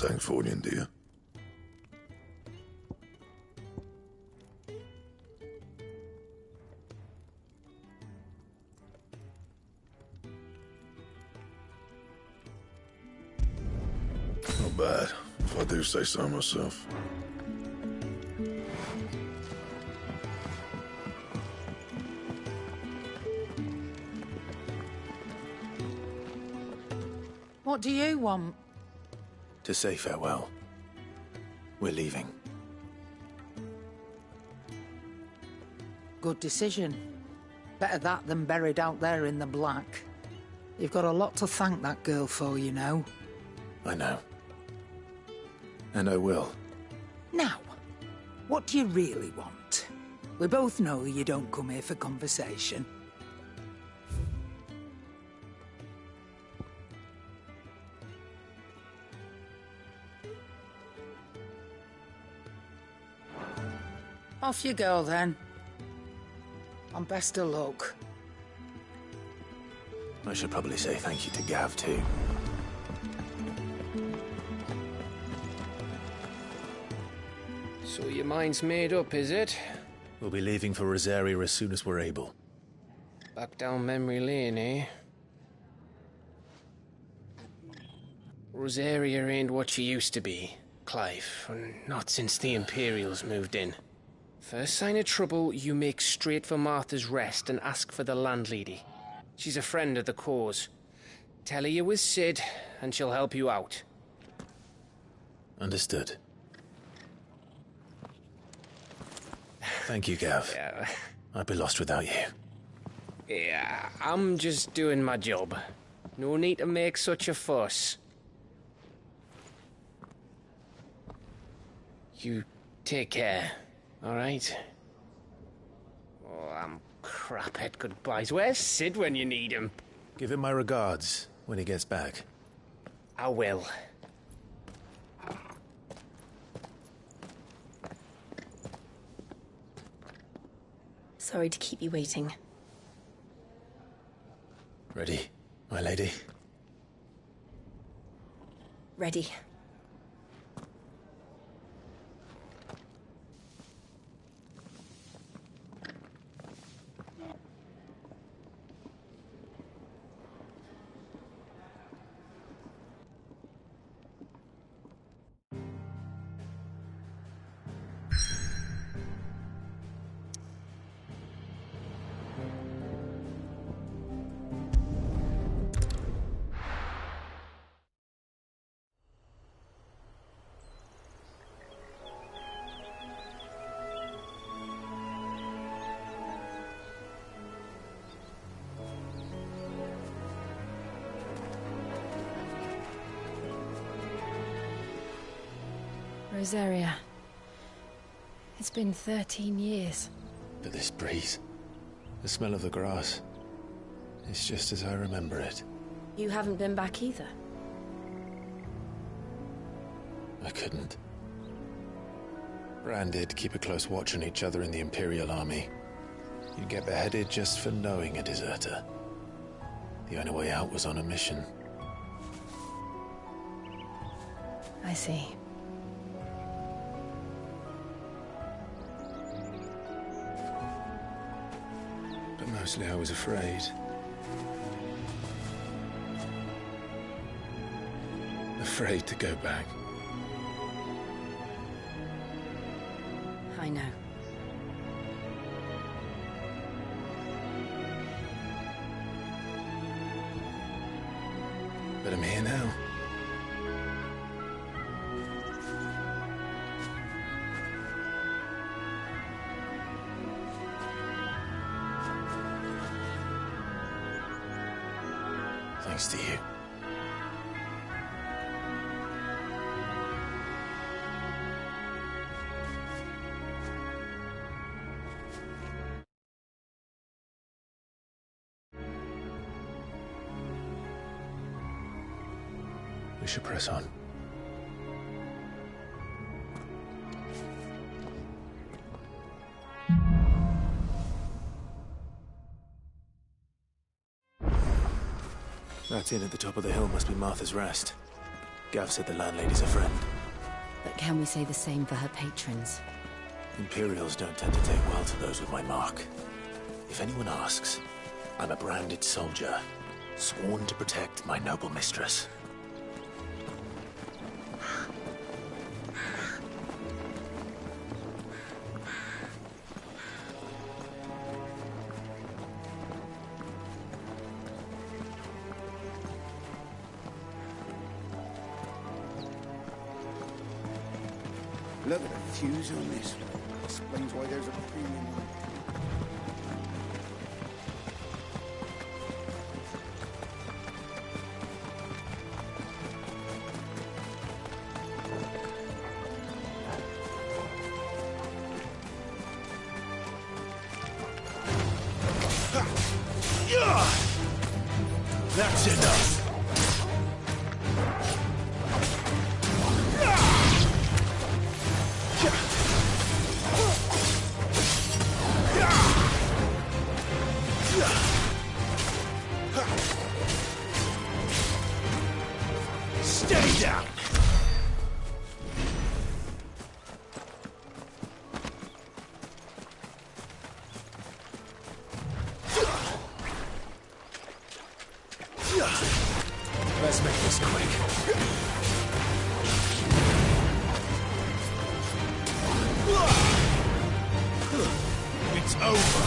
Sangforian, do you? Not bad, if I do say so myself. What do you want? To say farewell. We're leaving. Good decision. Better that than buried out there in the black. You've got a lot to thank that girl for, you know. I know. And I will. Now, what do you really want? We both know you don't come here for conversation. Off you go, then. And best of luck. I should probably say thank you to Gav, too. So your mind's made up, is it? We'll be leaving for Rosaria as soon as we're able. Back down memory lane, eh? Rosaria ain't what she used to be, Clive. Not since the Imperials moved in. First sign of trouble, you make straight for Martha's Rest and ask for the landlady. She's a friend of the cause. Tell her you're with Sid, and she'll help you out. Understood. Thank you, Gav. Yeah. I'd be lost without you. Yeah, I'm just doing my job. No need to make such a fuss. You take care, all right? Oh, I'm crap at goodbyes. Where's Sid when you need him? Give him my regards when he gets back. I will. Sorry to keep you waiting. Ready, my lady? Ready. Rosaria. It's been 13 years. But this breeze, the smell of the grass, it's just as I remember it. You haven't been back either. I couldn't. Bran did keep a close watch on each other in the Imperial Army. You'd get beheaded just for knowing a deserter. The only way out was on a mission. I see. But mostly I was afraid. Afraid to go back. I know. But I'm here now. Thanks to you. We should press on. That inn at the top of the hill must be Martha's Rest. Gav said the landlady's a friend. But can we say the same for her patrons? Imperials don't tend to take well to those with my mark. If anyone asks, I'm a branded soldier, sworn to protect my noble mistress. Look at the fuse on this. Explains why there's a premium on it. That's enough! Stay down! Let's make this quick. It's over.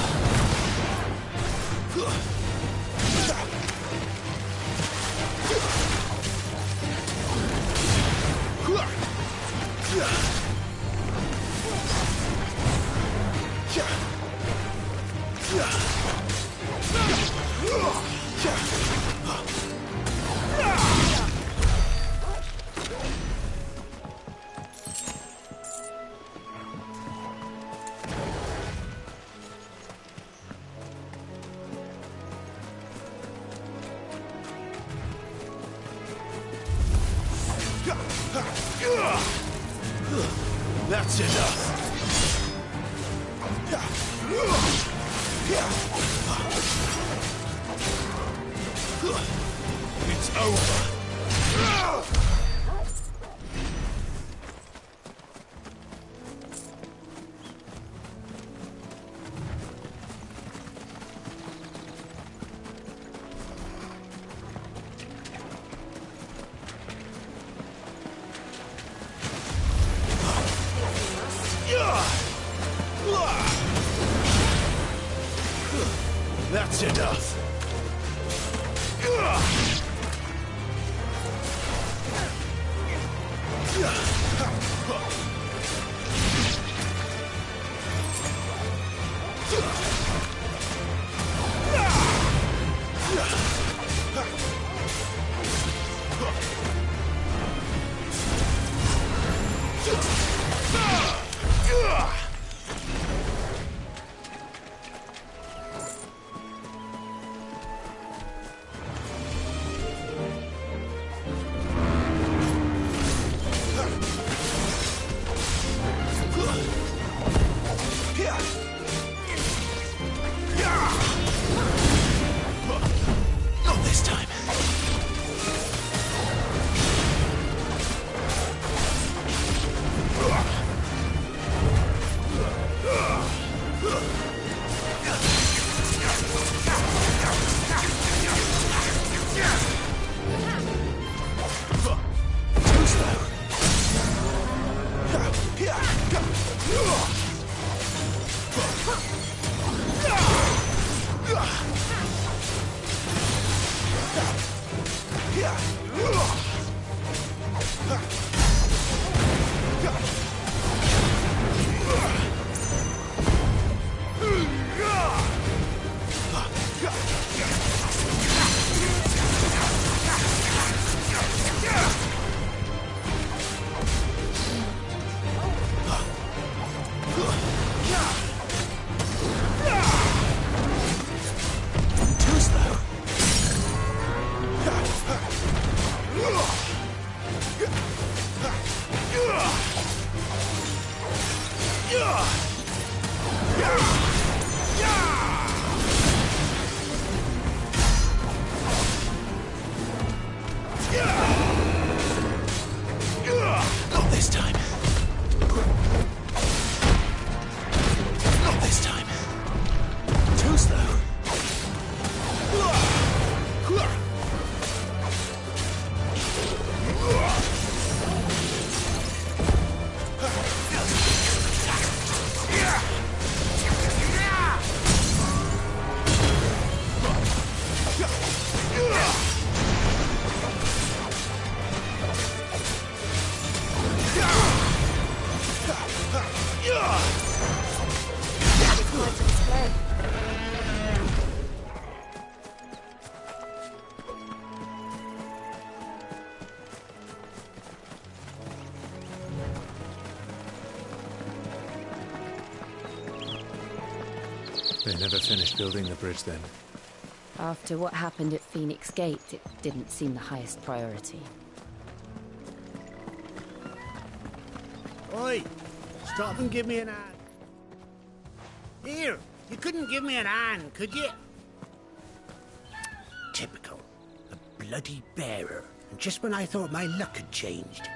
That's enough. It's over. That's enough. Not this time. They never finished building the bridge then. After what happened at Phoenix Gate, it didn't seem the highest priority. Oi! Stop and give me an hand. Here! You couldn't give me an hand, could you? Typical. A bloody bearer. And just when I thought my luck had changed.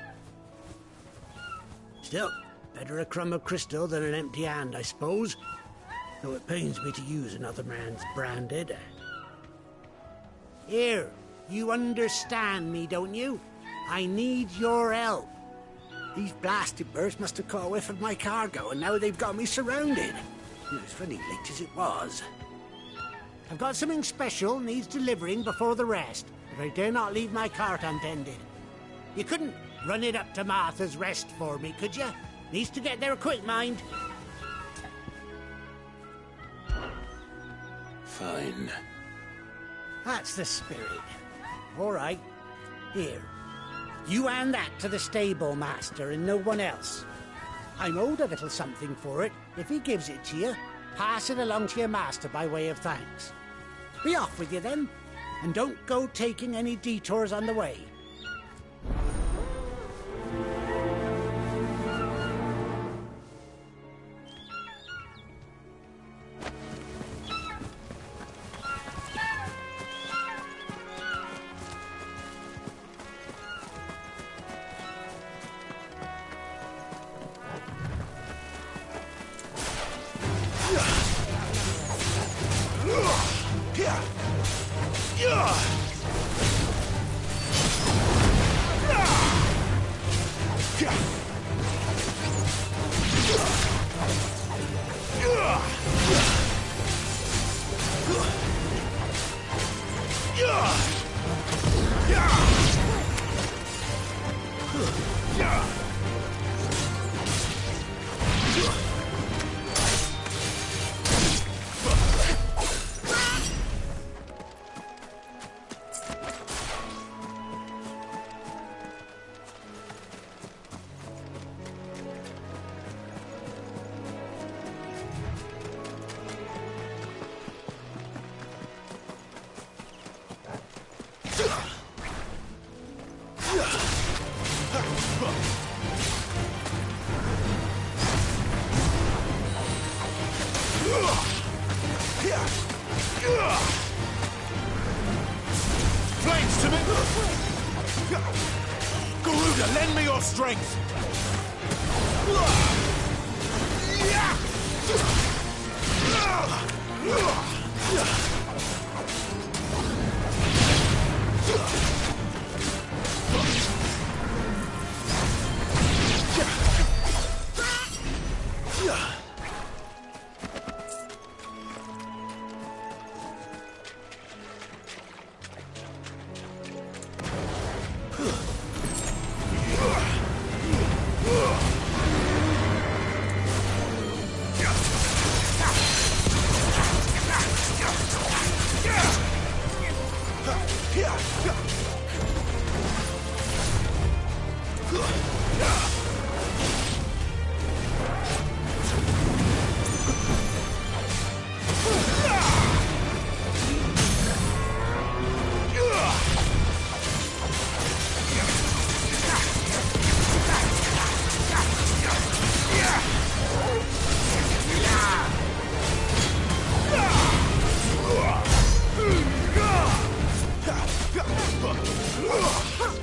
Still, better a crumb of crystal than an empty hand, I suppose. Though it pains me to use another man's branded. Here, you understand me, don't you? I need your help. These blasted birds must have caught a whiff of my cargo, and now they've got me surrounded. It was funny late as it was. I've got something special needs delivering before the rest, but I dare not leave my cart untended. You couldn't run it up to Martha's Rest for me, could you? Needs to get there quick, mind. Fine. That's the spirit. All right. Here. You hand that to the stable master and no one else. I'm owed a little something for it. If he gives it to you, pass it along to your master by way of thanks. Be off with you then, and don't go taking any detours on the way. Flames to me! Garuda, lend me your strength!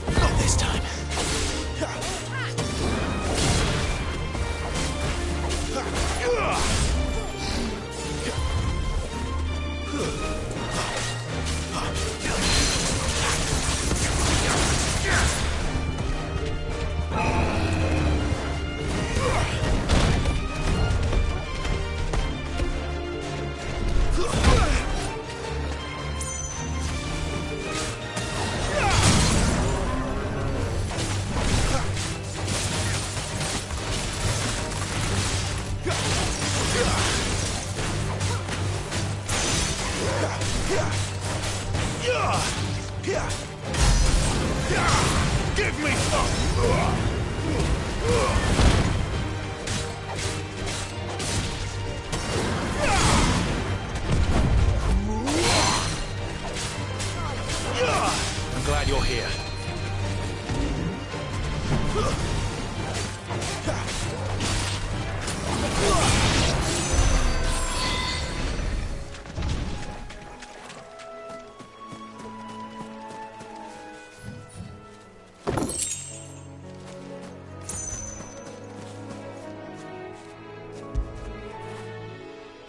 Not this time. Give me some!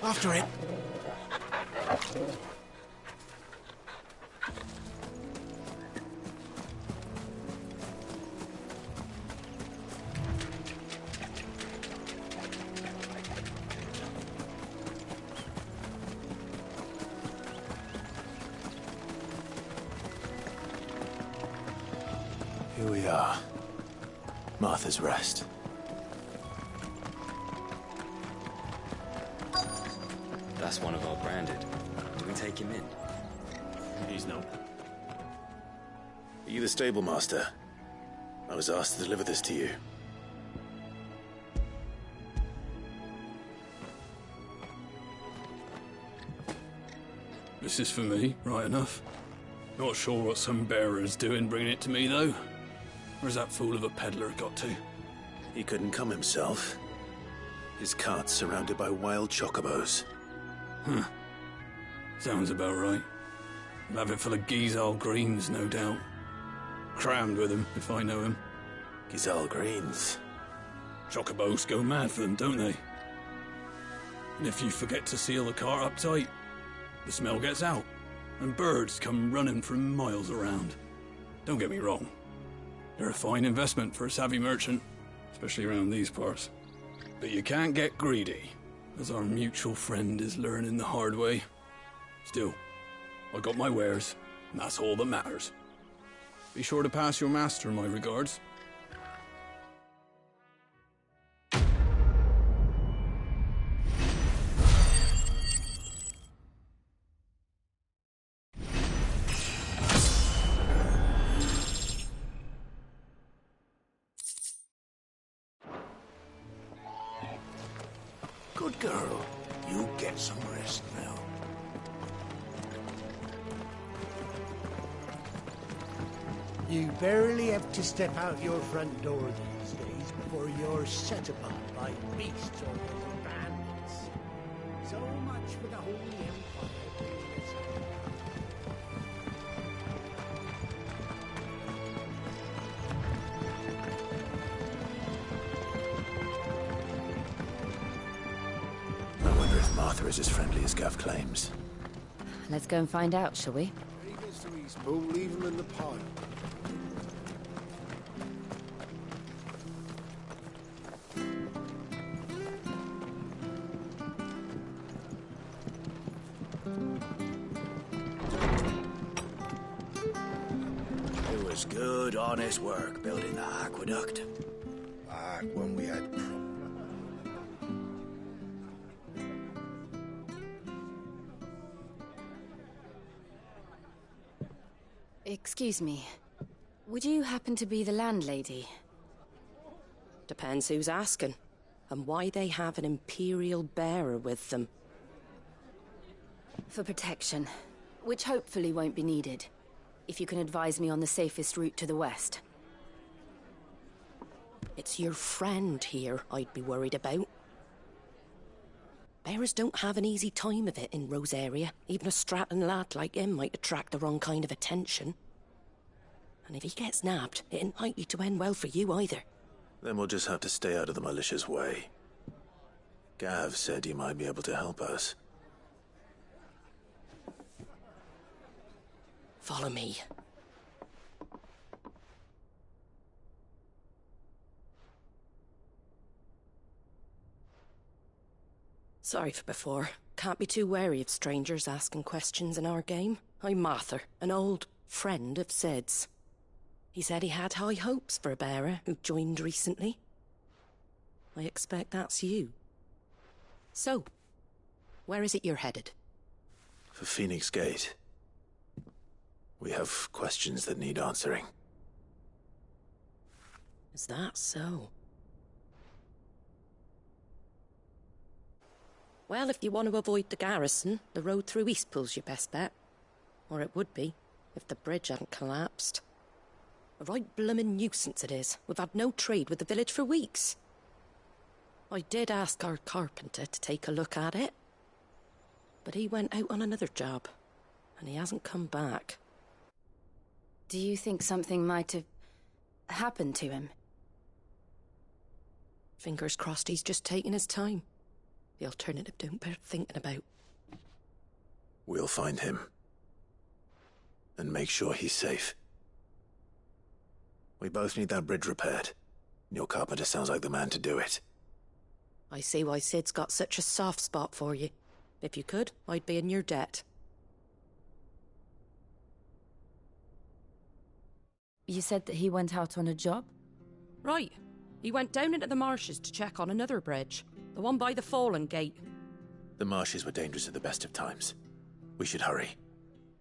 After it. Here we are. Martha's Rest. That's one of our branded. Do we take him in? He's not. Are you the stable master? I was asked to deliver this to you. This is for me, right enough. Not sure what some bearer's doing bringing it to me, though. Where's that fool of a peddler got to? He couldn't come himself. His cart's surrounded by wild chocobos. Huh. Sounds about right. He'll have it full of Gizal greens, no doubt. Crammed with him, if I know him. Gizal greens. Chocobos go mad for them, don't they? And if you forget to seal the cart up tight, the smell gets out, and birds come running from miles around. Don't get me wrong. They're a fine investment for a savvy merchant, especially around these parts. But you can't get greedy, as our mutual friend is learning the hard way. Still, I got my wares, and that's all that matters. Be sure to pass your master my regards. Good girl. You get some rest now. You barely have to step out your front door these days before you're set upon by beasts or little bandits. So much for the Holy Empire. I wonder if Martha is as friendly as Gav claims. Let's go and find out, shall we? When he gets to East Pool, leave him in the pile. It was good, honest work building the aqueduct. Back when we had Excuse me. Would you happen to be the landlady? Depends who's asking, and why they have an Imperial bearer with them. For protection, which hopefully won't be needed. If you can advise me on the safest route to the west. It's your friend here I'd be worried about. Bearers don't have an easy time of it in Rosaria. Even a Stratton lad like him might attract the wrong kind of attention. And if he gets nabbed, it ain't likely to end well for you either. Then we'll just have to stay out of the malicious way. Gav said he might be able to help us. Follow me. Sorry for before. Can't be too wary of strangers asking questions in our game. I'm Martha, an old friend of Sid's. He said he had high hopes for a bearer who joined recently. I expect that's you. So, where is it you're headed? For Phoenix Gate. We have questions that need answering. Is that so? Well, if you want to avoid the garrison, the road through Eastpool's your best bet. Or it would be, if the bridge hadn't collapsed. A right bloomin' nuisance it is. We've had no trade with the village for weeks. I did ask our carpenter to take a look at it. But he went out on another job, and he hasn't come back. Do you think something might have happened to him? Fingers crossed he's just taking his time. The alternative don't bear thinking about. We'll find him. And make sure he's safe. We both need that bridge repaired. Your carpenter sounds like the man to do it. I see why Sid's got such a soft spot for you. If you could, I'd be in your debt. You said that he went out on a job? Right. He went down into the marshes to check on another bridge. The one by the Fallen Gate. The marshes were dangerous at the best of times. We should hurry.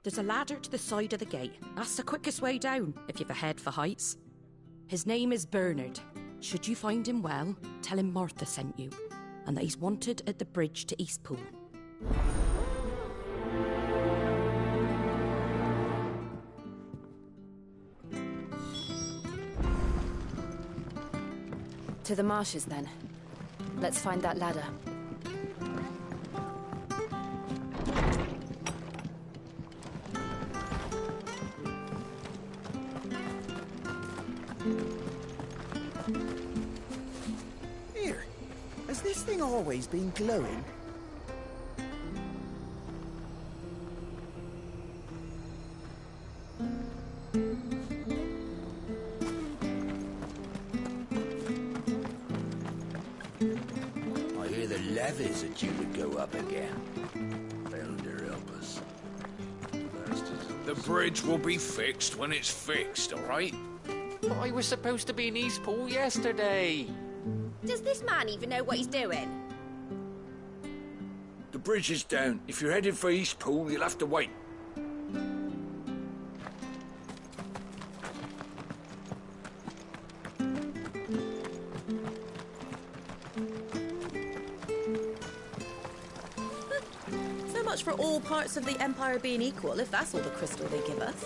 There's a ladder to the side of the gate. That's the quickest way down, if you've a head for heights. His name is Bernard. Should you find him well, tell him Martha sent you, and that he's wanted at the bridge to Eastpool. To the marshes, then. Let's find that ladder. Here, has this thing always been glowing? I hear the levies are due to go up again. Elder help us. The bridge will be fixed when it's fixed, all right? But I was supposed to be in Eastpool yesterday. Does this man even know what he's doing? The bridge is down. If you're headed for Eastpool, you'll have to wait. So much for all parts of the Empire being equal, if that's all the crystal they give us.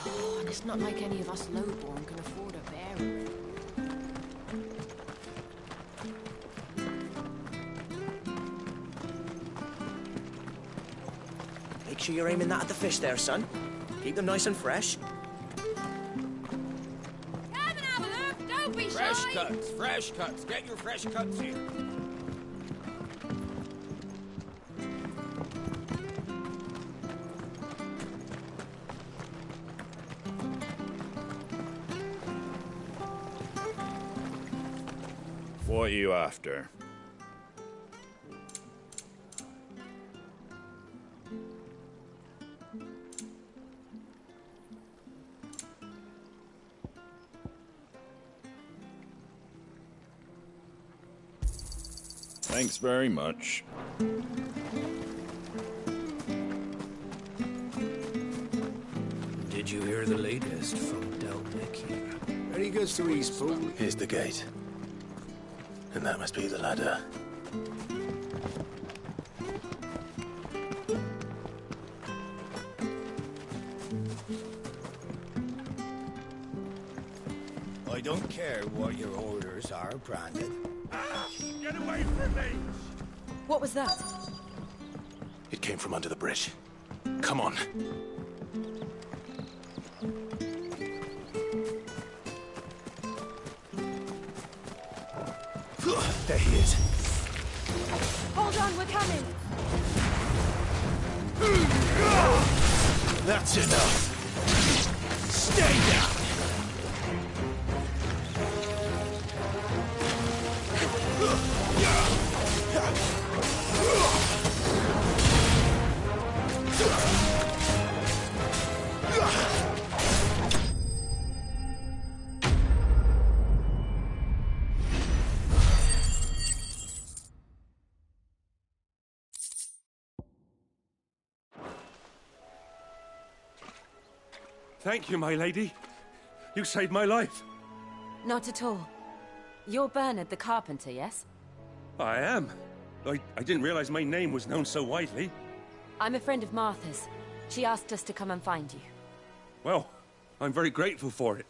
Oh, and it's not like any of us lowborn can afford a bearer. Make sure you're aiming that at the fish there, son. Keep them nice and fresh. Come and have a look, don't be Fresh shy! cuts, fresh cuts. Get your fresh cuts here. What are you after? Thanks very much. Did you hear the latest from Delmick? When he goes to Eastpool, Here's the gate. And that must be the ladder. I don't care what your orders are, Brandon. Get away from me! What was that? It came from under the bridge. Come on. There he is. Hold on, we're coming! That's enough. Stay down. Thank you, my lady. You saved my life. Not at all. You're Bernard the carpenter, yes? I am. I didn't realize my name was known so widely. I'm a friend of Martha's. She asked us to come and find you. Well, I'm very grateful for it.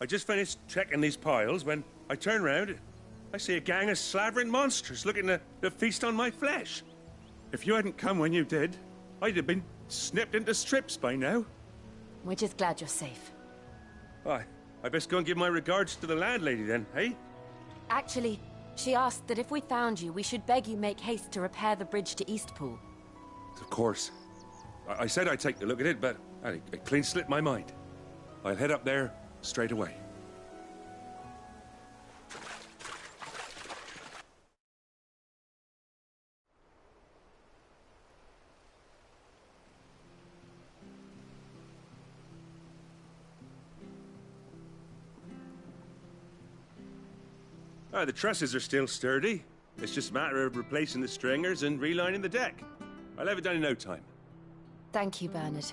I just finished checking these piles when I turn round. I see a gang of slavering monsters looking to feast on my flesh. If you hadn't come when you did, I'd have been snipped into strips by now. We're just glad you're safe. I best go and give my regards to the landlady then, eh? Actually, She asked that if we found you, we should beg you make haste to repair the bridge to Eastpool. Of course. I said I'd take a look at it, but it clean slipped my mind. I'll head up there straight away. The trusses are still sturdy. It's just a matter of replacing the stringers and relining the deck. I'll have it done in no time. Thank you, Bernard.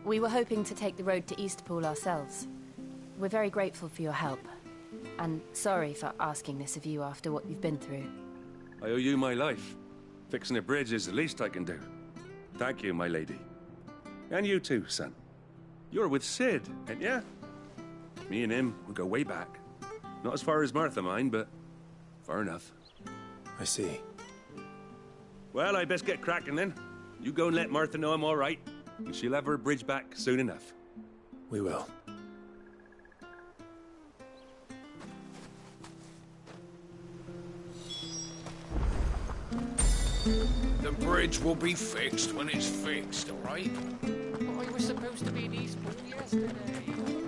We were hoping to take the road to Eastpool ourselves. We're very grateful for your help. And sorry for asking this of you after what you've been through. I owe you my life. Fixing a bridge is the least I can do. Thank you, my lady. And you too, son. You're with Sid, ain't ya? Me and him, we go way back. Not as far as Martha, mind, but far enough. I see. Well, I best get cracking then. You go and let Martha know I'm all right, and she'll have her bridge back soon enough. We will. The bridge will be fixed when it's fixed, all right? Well, I was supposed to be in Eastpool yesterday.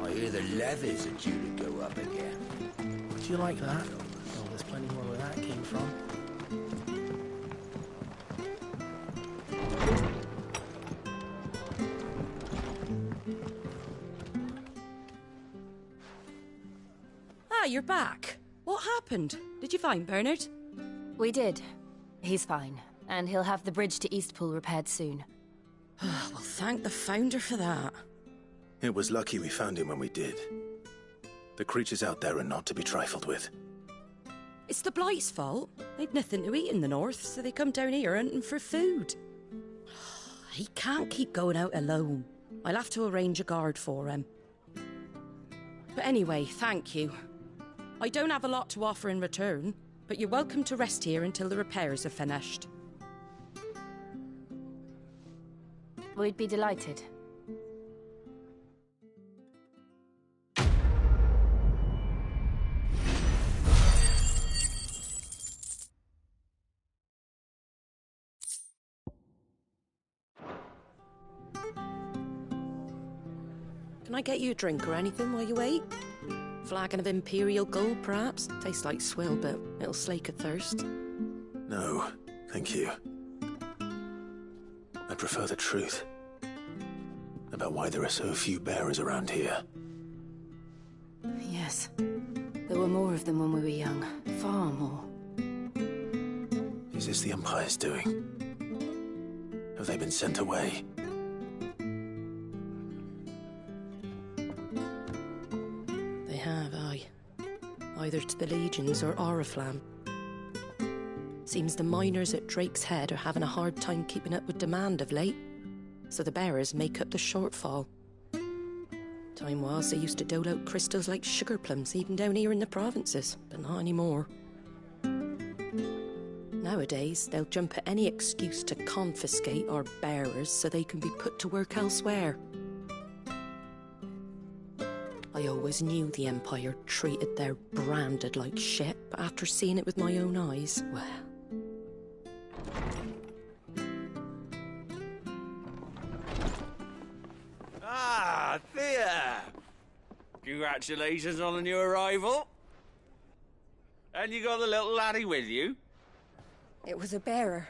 I hear the levies are due to go up again. Do you like that? Oh, there's plenty more where that came from. Ah, you're back. What happened? Did you find Bernard? We did. He's fine, and he'll have the bridge to Eastpool repaired soon. Well, thank the Founder for that. It was lucky we found him when we did. The creatures out there are not to be trifled with. It's the Blight's fault. They'd nothing to eat in the north, so they come down here hunting for food. He can't keep going out alone. I'll have to arrange a guard for him. But anyway, thank you. I don't have a lot to offer in return, but you're welcome to rest here until the repairs are finished. We'd be delighted. Can I get you a drink or anything while you wait? Flagon of Imperial Gold, perhaps? Tastes like swill, but it'll slake a thirst. No, thank you. I prefer the truth. About why there are so few bearers around here. Yes. There were more of them when we were young. Far more. Is this the Empire's doing? Have they been sent away? They have, aye. Either to the Legions or Oriflamme. Seems the miners at Drake's Head are having a hard time keeping up with demand of late, so the bearers make up the shortfall. Time was they used to dole out crystals like sugar plums even down here in the provinces, but not anymore. Nowadays, they'll jump at any excuse to confiscate our bearers so they can be put to work elsewhere. I always knew the Empire treated their branded like shit, but after seeing it with my own eyes, well... Ah, Thea! Congratulations on the new arrival. And you got the little laddie with you? It was a bearer.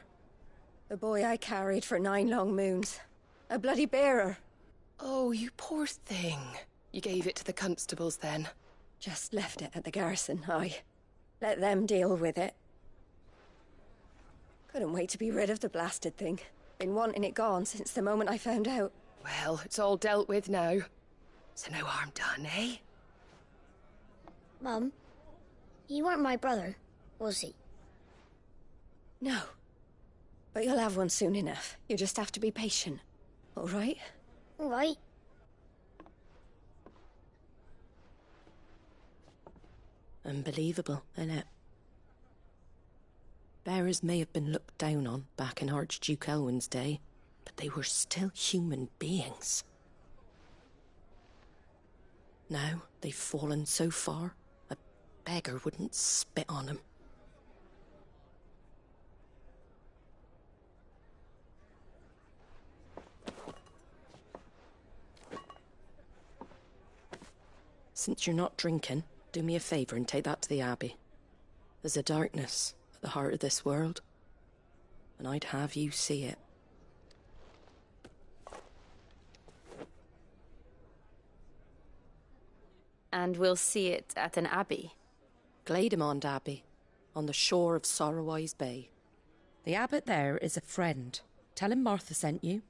The boy I carried for 9 long moons. A bloody bearer. Oh, you poor thing. You gave it to the constables then? Just left it at the garrison, aye. Let them deal with it. Couldn't wait to be rid of the blasted thing. Been wanting it gone since the moment I found out. Well, it's all dealt with now. So no harm done, eh? Mum, he weren't my brother, was he? No. But you'll have one soon enough. You just have to be patient. All right? All right. Unbelievable, innit? Bearers may have been looked down on back in Archduke Elwin's day, but they were still human beings. Now they've fallen so far, a beggar wouldn't spit on them. Since you're not drinking, do me a favour and take that to the Abbey. There's a darkness at the heart of this world, and I'd have you see it. And we'll see it at an abbey? Glademond Abbey, on the shore of Sorrowise Bay. The abbot there is a friend. Tell him Martha sent you,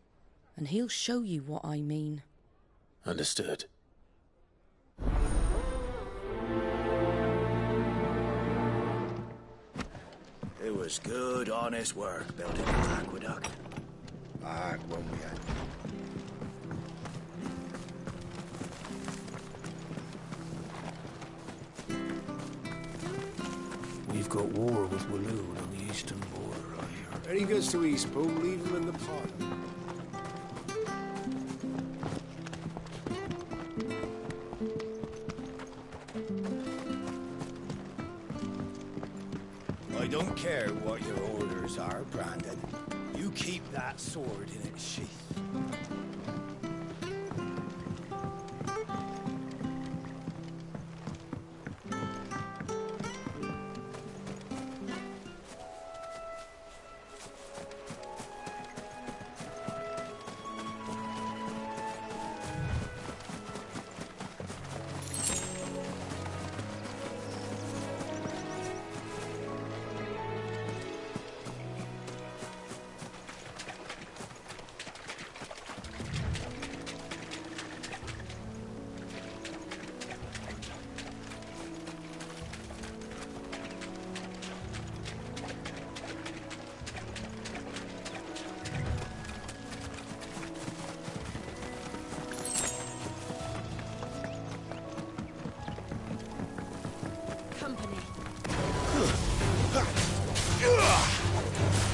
and he'll show you what I mean. Understood. It was good, honest work building that aqueduct. Hard one we had. We've got war with Waloed on the eastern border, I hear. Any goods to Eastpool, leave them in the pot. I don't care what your orders are, Brandon. You keep that sword in its sheath.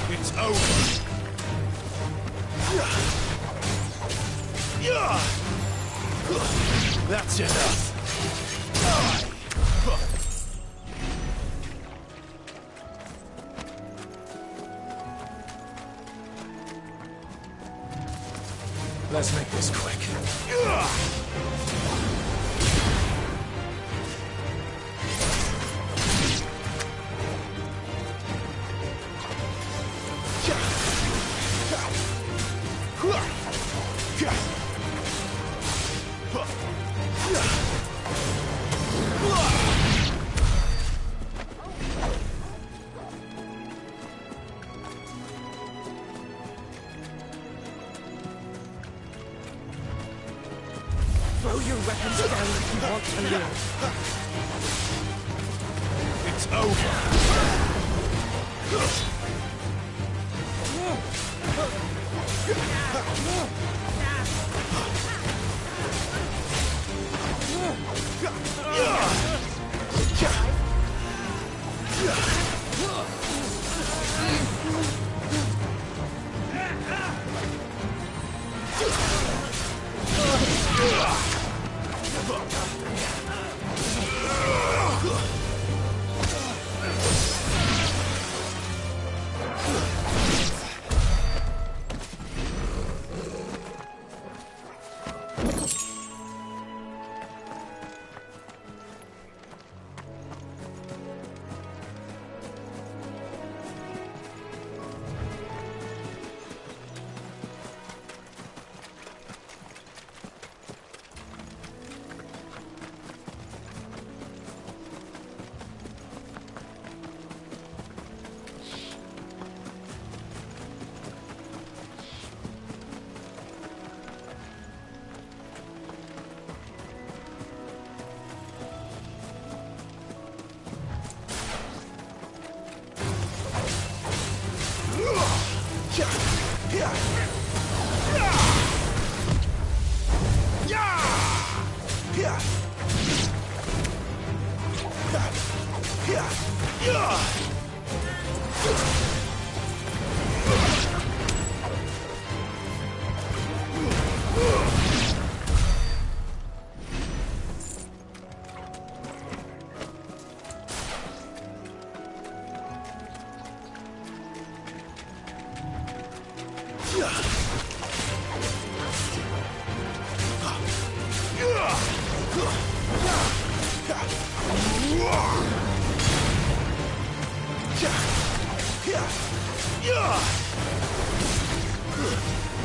It's over. That's enough. Let's make this quick. Throw your weapons down if you want to live. It's over.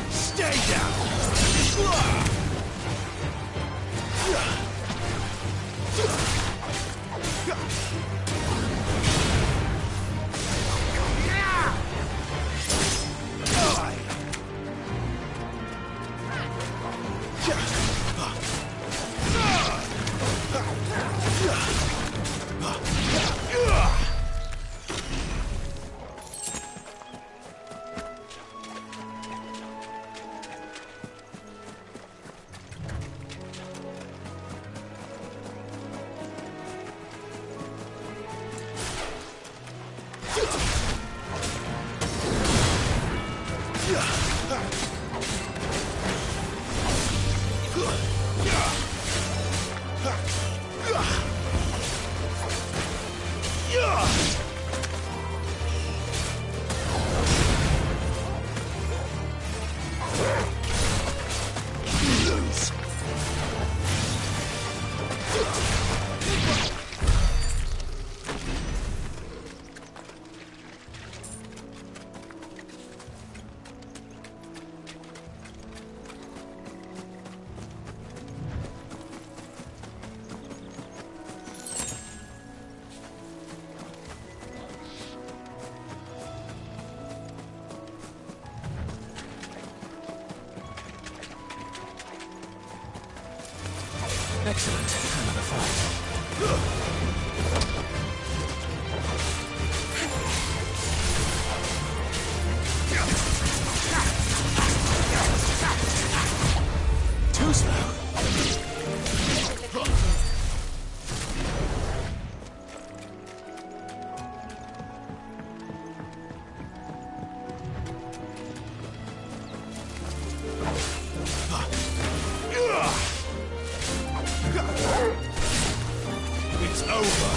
Stay down! Excellent. Another fight. Too slow. It's over.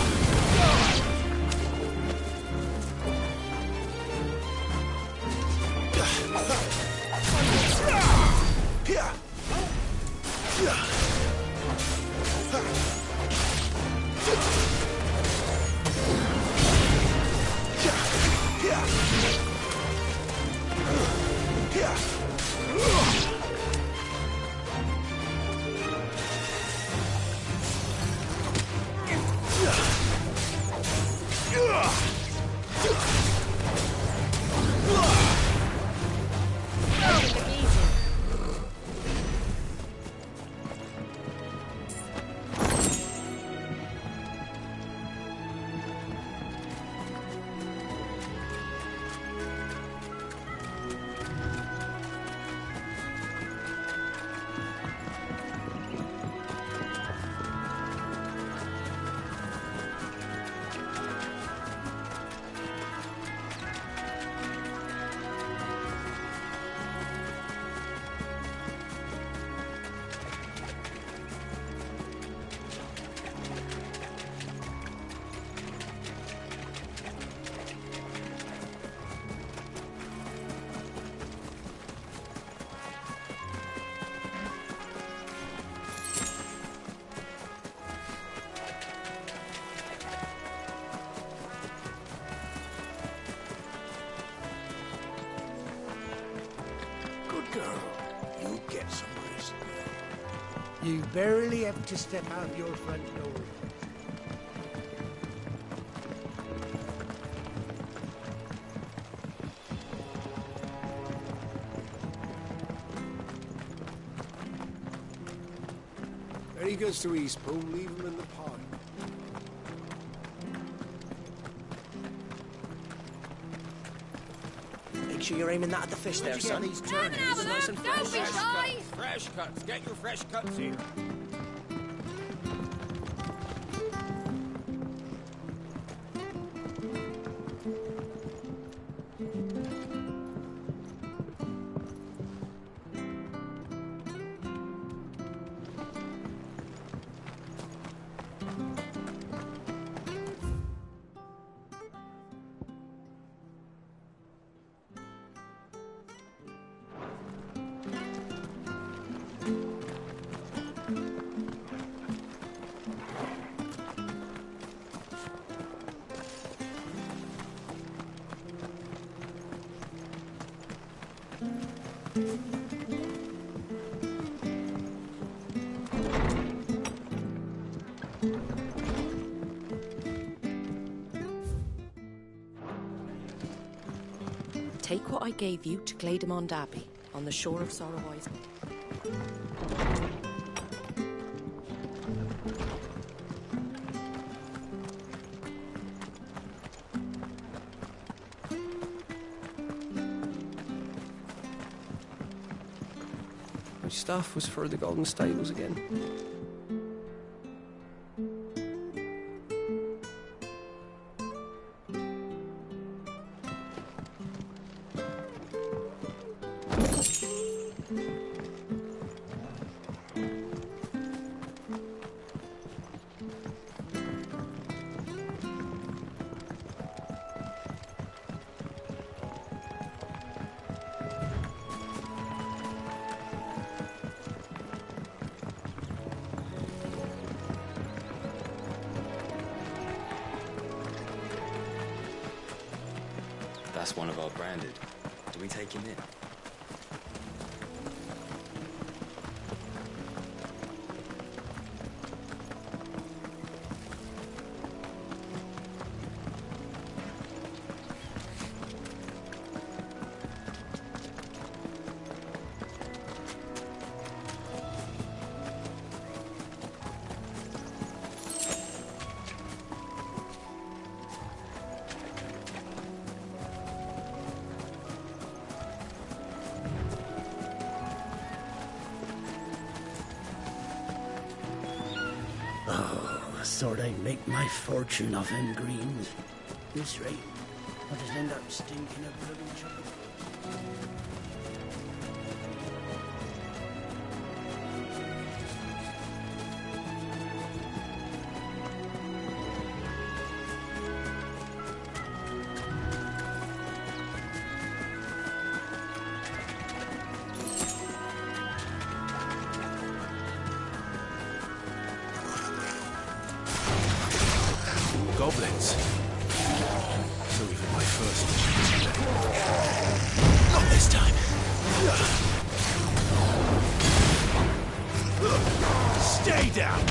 Girl, you get some rest. You barely have to step out your front door. When he goes to Eastpool, leave him in the pod. Make sure you're aiming that at the fish there, son. These turnips. Nice and fresh. Don't be shy! Fresh cuts. Get your fresh cuts here. Take what I gave you to Glaidemond Abbey, on the shore of Sorrowise. Which staff was for the Golden Stables again? That's one of our branded. Do we take him in? Thought I'd make my fortune off them greens. This rate, I'll just end up stinking of bloody chocolate. Goblins. So even my first mission today. Not this time. Stay down.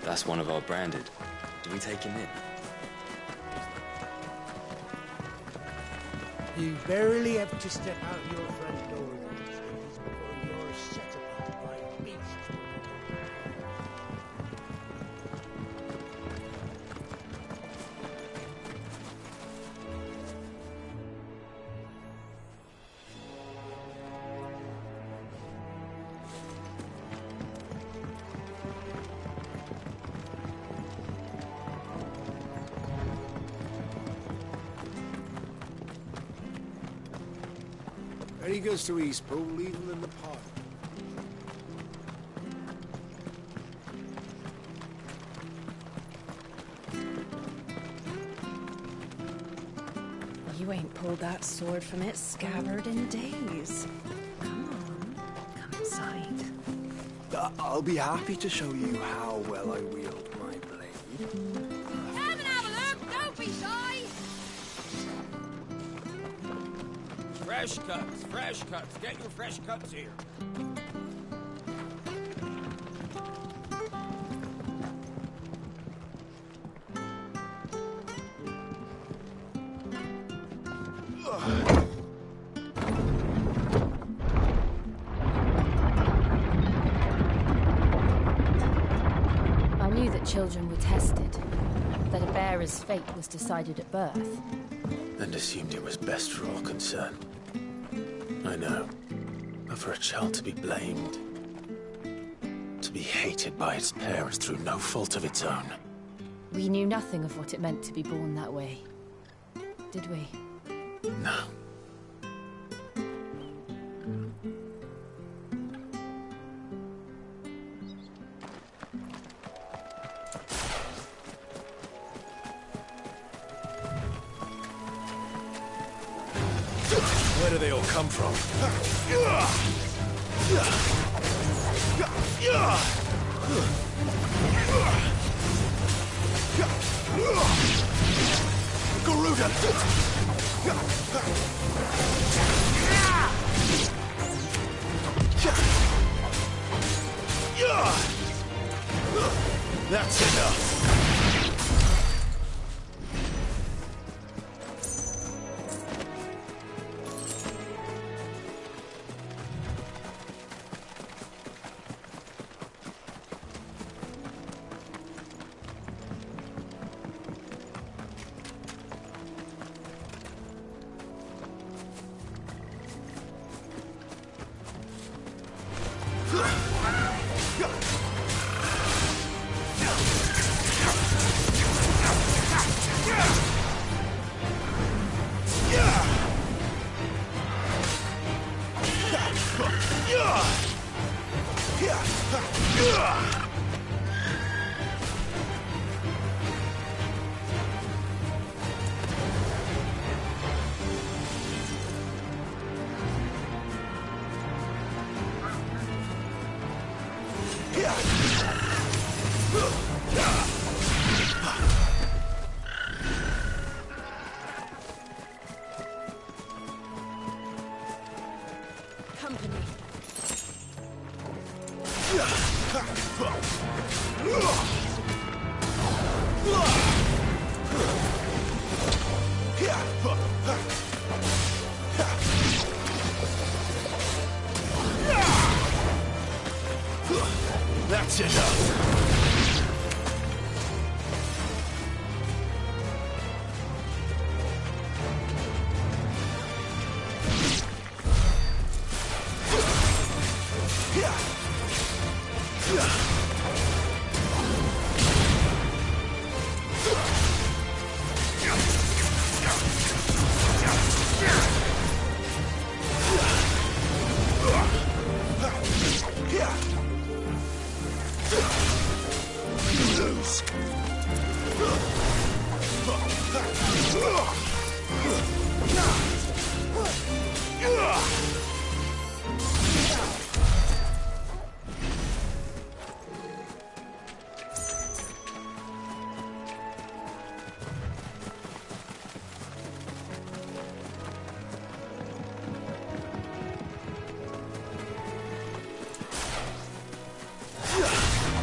That's one of our branded. Do we take him in? You barely have to step out your front door these days before you're set upon by beasts. Any goods to Eastpool, leave them in the pot. You ain't pulled that sword from its scabbard in days. Come on, come inside. I'll be happy to show you how well I wield my blade. Come and have a look! Don't be shy! Fresh cuts, fresh cuts. Get your fresh cuts here. I knew that children were tested, that a bearer's fate was decided at birth. And assumed it was best for all concerned. I know. But for a child to be blamed, to be hated by its parents through no fault of its own. We knew nothing of what it meant to be born that way, did we? No. Where do they all come from? Garuda! That's enough! Company. That's enough!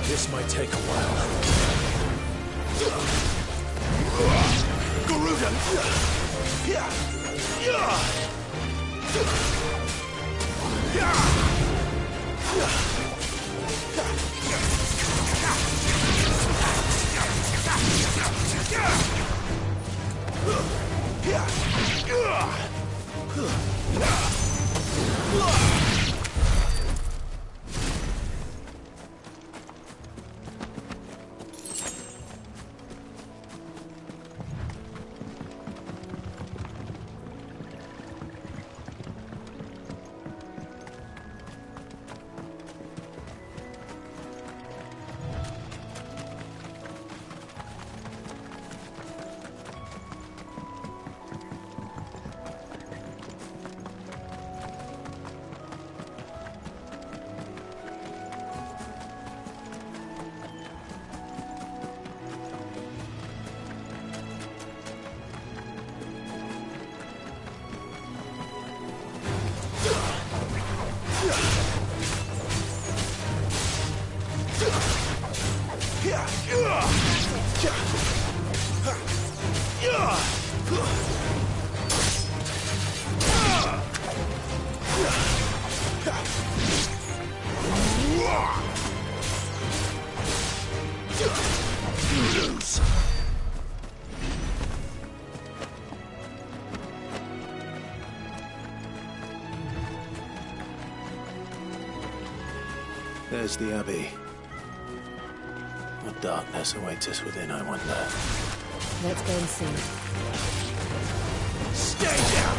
This might take a while. Garuda! There's the Abbey. What darkness awaits us within, I wonder. Let's go and see. Stay down!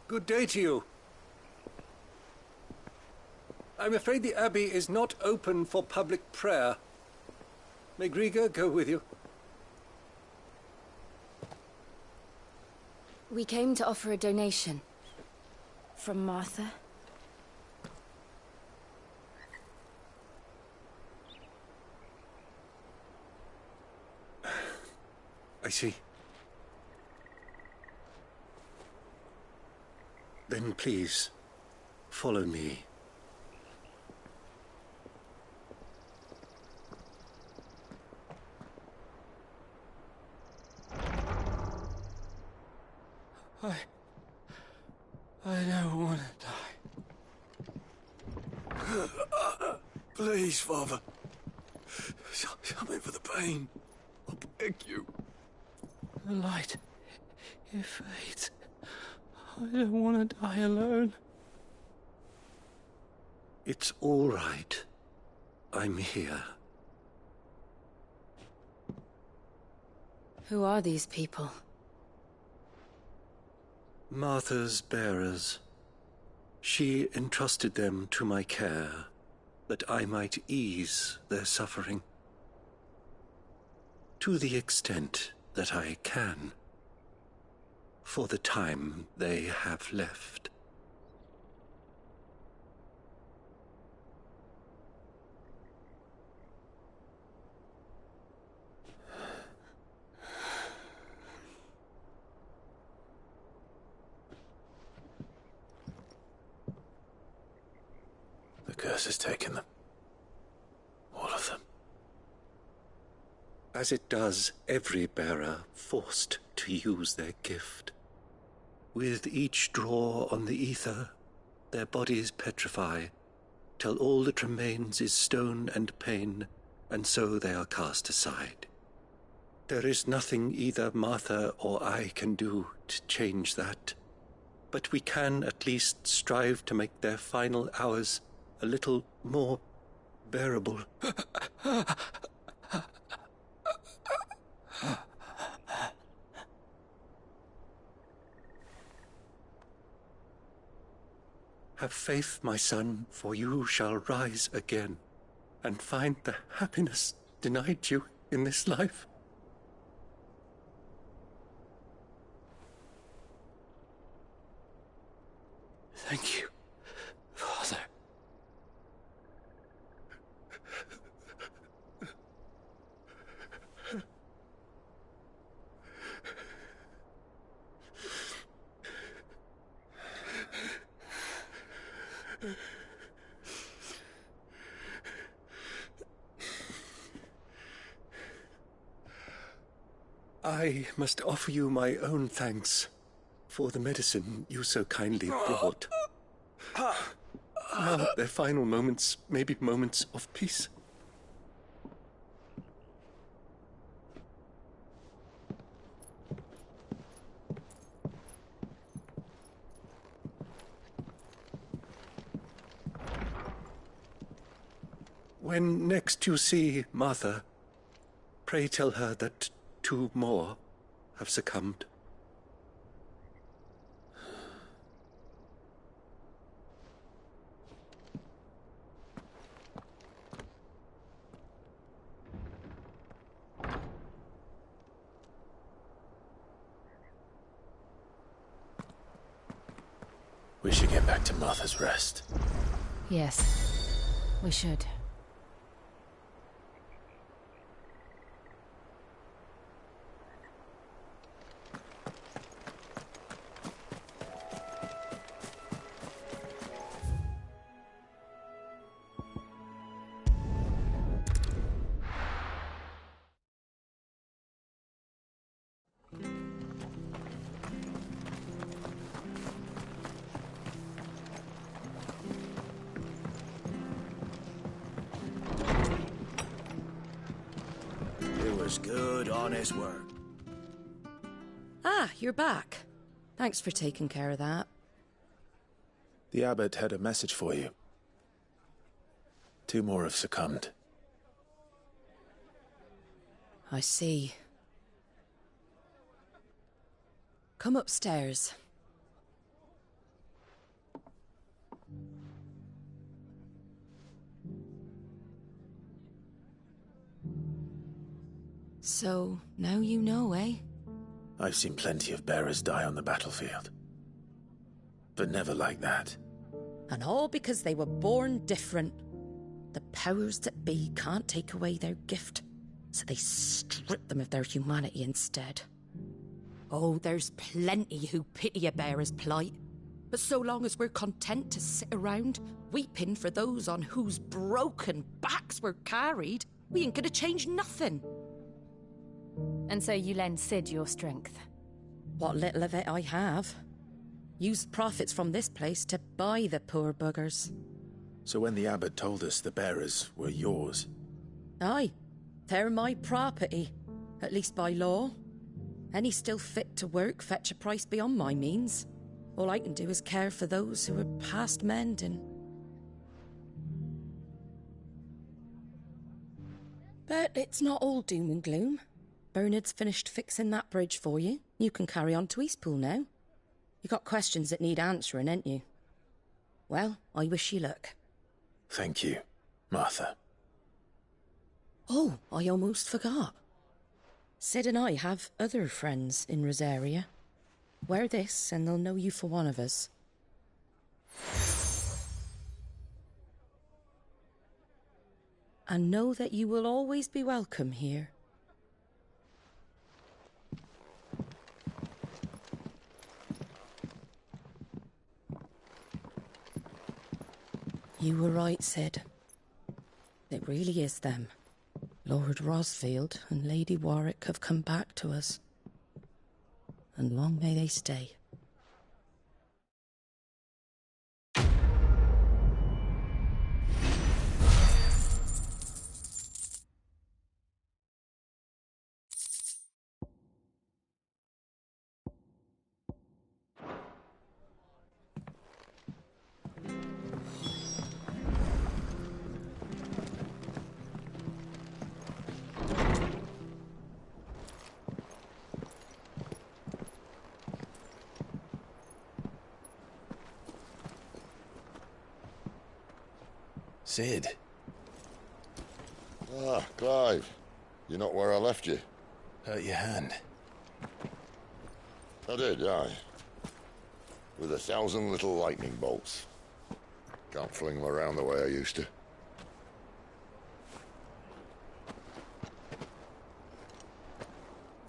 Good day to you. I'm afraid the Abbey is not open for public prayer. May Griga go with you? We came to offer a donation. From Martha. I see. Then please, follow me. I don't want to die. Please, Father. Something for the pain. I beg you. The light, it fades. I don't want to die alone. It's all right. I'm here. Who are these people? Martha's bearers. She entrusted them to my care, that I might ease their suffering. To the extent that I can. For the time they have left. The curse has taken them. All of them. As it does every bearer forced to use their gift. With each draw on the ether, their bodies petrify, till all that remains is stone and pain, and so they are cast aside. There is nothing either Martha or I can do to change that, but we can at least strive to make their final hours a little more bearable. Have faith, my son, for you shall rise again and find the happiness denied you in this life. Thank you, Father. I must offer you my own thanks for the medicine you so kindly brought. Now their final moments may be moments of peace. When next you see Martha, pray tell her that 2 more have succumbed. We should get back to Martha's Rest. Yes, we should. Good, honest work. Ah, you're back. Thanks for taking care of that. The abbot had a message for you. 2 more have succumbed. I see. Come upstairs. So, now you know, eh? I've seen plenty of bearers die on the battlefield. But never like that. And all because they were born different. The powers that be can't take away their gift, so they strip them of their humanity instead. Oh, there's plenty who pity a bearer's plight. But so long as we're content to sit around, weeping for those on whose broken backs we're carried, we ain't gonna change nothing. And so you lend Sid your strength? What little of it I have. Used profits from this place to buy the poor buggers. So when the abbot told us the bearers were yours... Aye, they're my property, at least by law. Any still fit to work fetch a price beyond my means. All I can do is care for those who are past mending. But it's not all doom and gloom. Bernard's finished fixing that bridge for you. You can carry on to Eastpool now. You got questions that need answering, ain't you? Well, I wish you luck. Thank you, Martha. Oh, I almost forgot. Sid and I have other friends in Rosaria. Wear this and they'll know you for one of us. And know that you will always be welcome here. You were right, Sid. It really is them. Lord Rosfield and Lady Warwick have come back to us. And long may they stay. Sid. Ah, Clive. You're not where I left you. Hurt your hand. I did, aye. With 1,000 little lightning bolts. Can't fling them around the way I used to.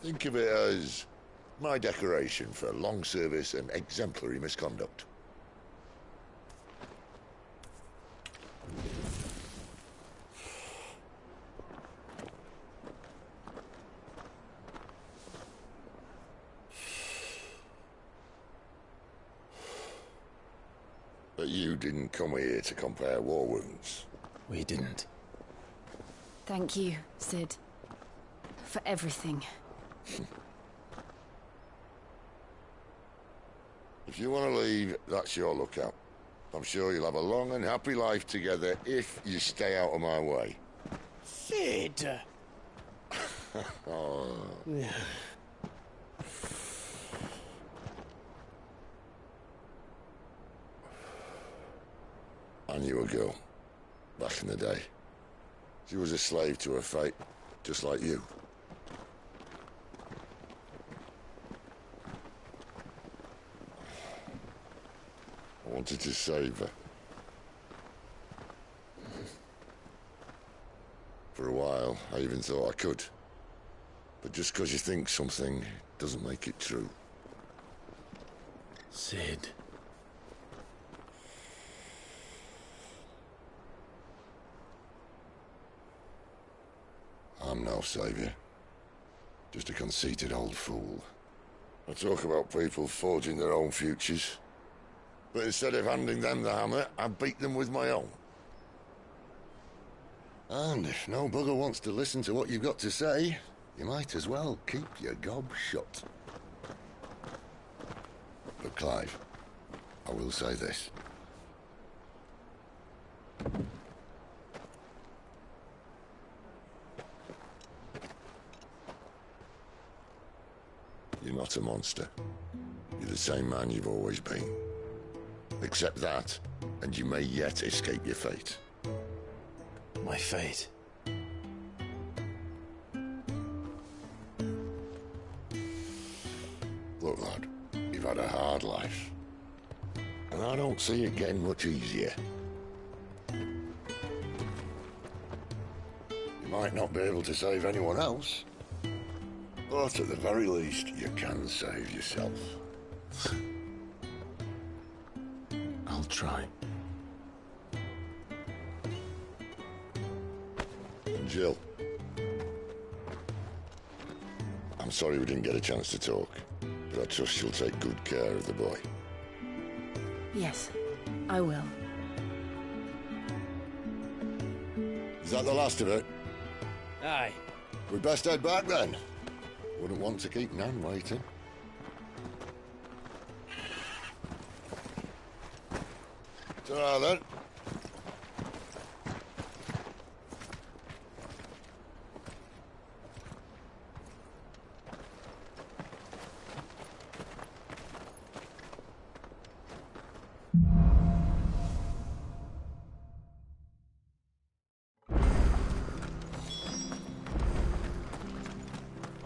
Think of it as my decoration for long service and exemplary misconduct. But you didn't come here to compare war wounds. We didn't. Thank you, Sid. For everything. If you want to leave, that's your lookout. I'm sure you'll have a long and happy life together if you stay out of my way. Sid! Oh. I knew a girl, back in the day. She was a slave to her fate, just like you. I wanted to save her. For a while, I even thought I could. But just because you think something doesn't make it true. Sid. I'm no savior. Just a conceited old fool. I talk about people forging their own futures. But instead of handing them the hammer, I beat them with my own. And if no bugger wants to listen to what you've got to say, you might as well keep your gob shut. But Clive, I will say this. You're not a monster. You're the same man you've always been. Accept that, and you may yet escape your fate. My fate? Look, lad, you've had a hard life. And I don't see it getting much easier. You might not be able to save anyone else, but at the very least, you can save yourself. I'll try. And Jill, I'm sorry we didn't get a chance to talk, but I trust she'll take good care of the boy. Yes, I will. Is that the last of it? Aye. We'd best head back then. Wouldn't want to keep Nan waiting. Ta-ra then.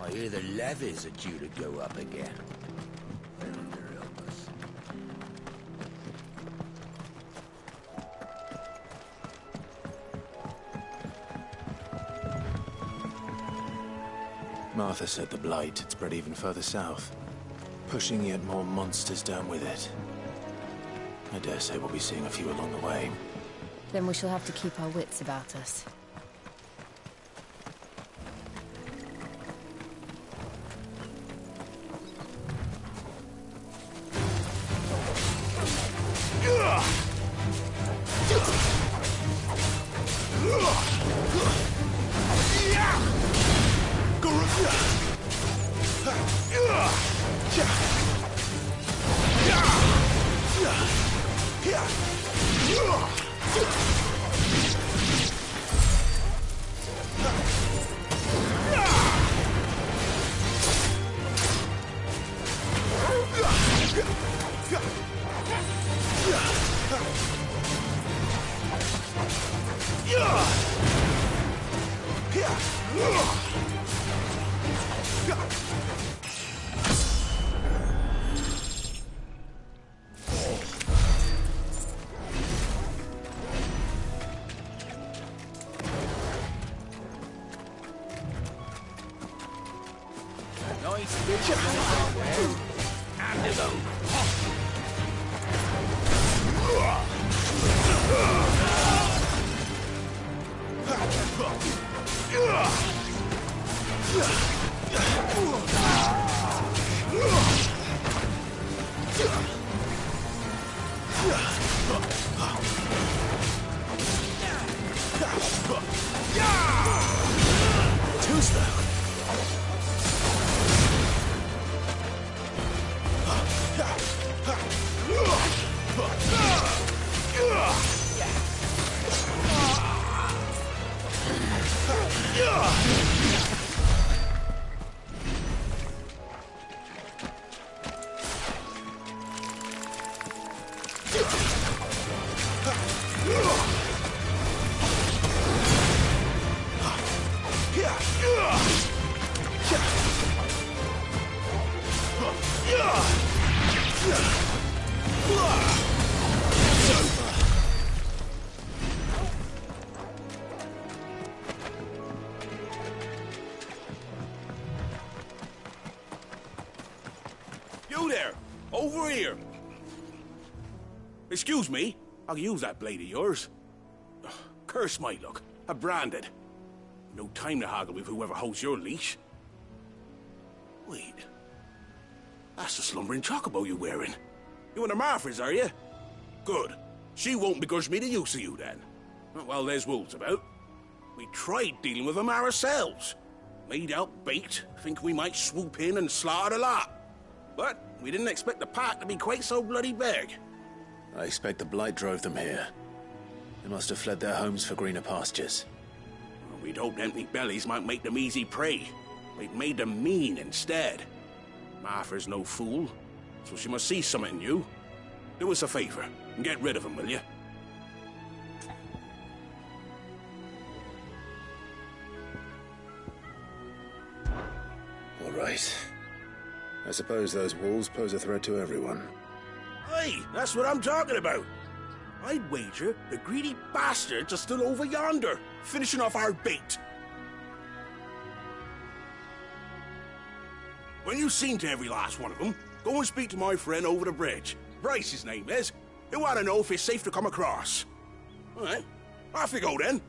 I hear the levies are due to go up again. Thunder help us. Martha said the blight had spread even further south, pushing yet more monsters down with it. I dare say we'll be seeing a few along the way. Then we shall have to keep our wits about us. Nice big there. And his own. Too slow. You there! Over here! Excuse me, I'll use that blade of yours. Ugh, curse my luck. I'm branded. No time to haggle with whoever holds your leash. Wait. That's the slumbering chocobo you're wearing. You in the Marfors, are you? Good. She won't begrudge me the use of you, then. Well, there's wolves about. We tried dealing with them ourselves. Made out baked, think we might swoop in and slaughter the lot. But we didn't expect the pack to be quite so bloody big. I expect the blight drove them here. They must have fled their homes for greener pastures. We'd hoped empty bellies might make them easy prey. We'd made them mean instead. Martha's no fool, so she must see something in you. Do us a favor and get rid of them, will you? All right. I suppose those wolves pose a threat to everyone. Hey, that's what I'm talking about. I'd wager the greedy bastards are still over yonder, finishing off our bait. When you've seen to every last one of them, go and speak to my friend over the bridge. Bryce, his name is. He'll want to know if it's safe to come across. All right, off you go then.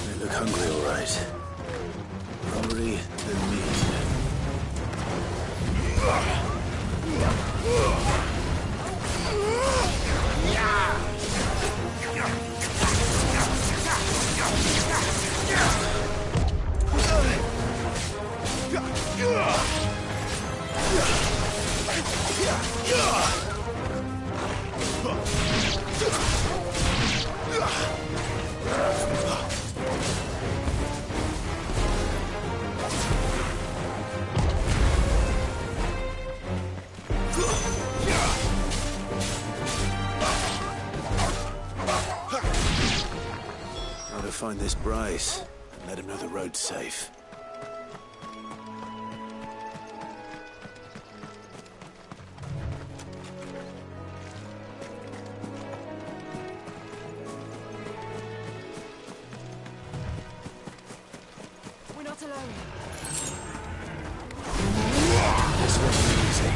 They look hungry, all right. Hungry and mean. How to find this Bryce and let him know the road's safe. We're not alone. This wasn't easy.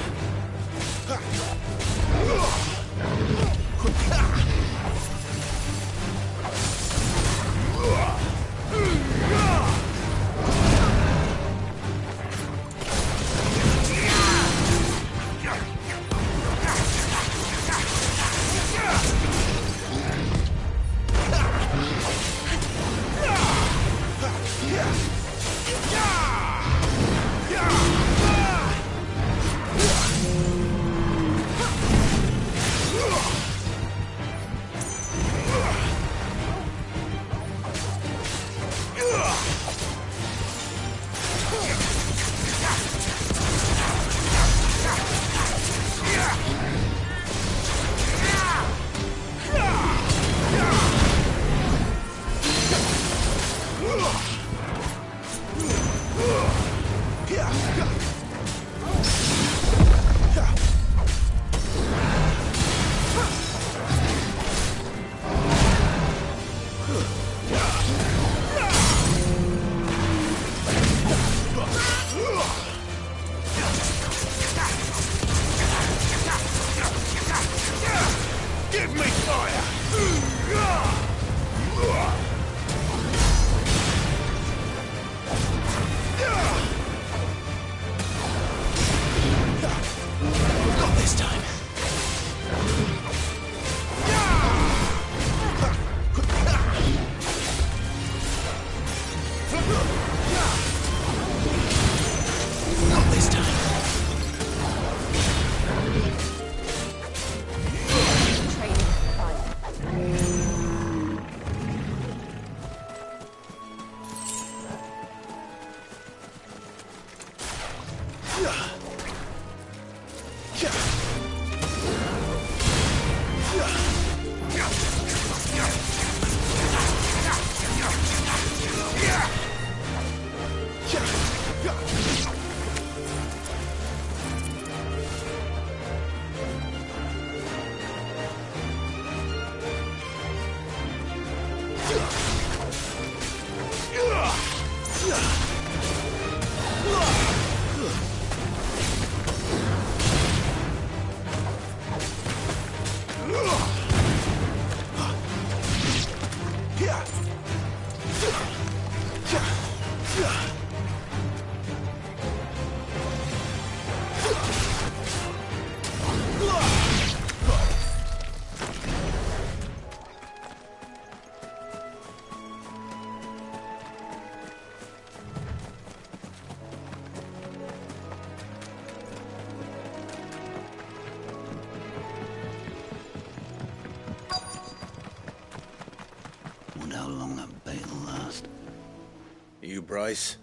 you, Bryce.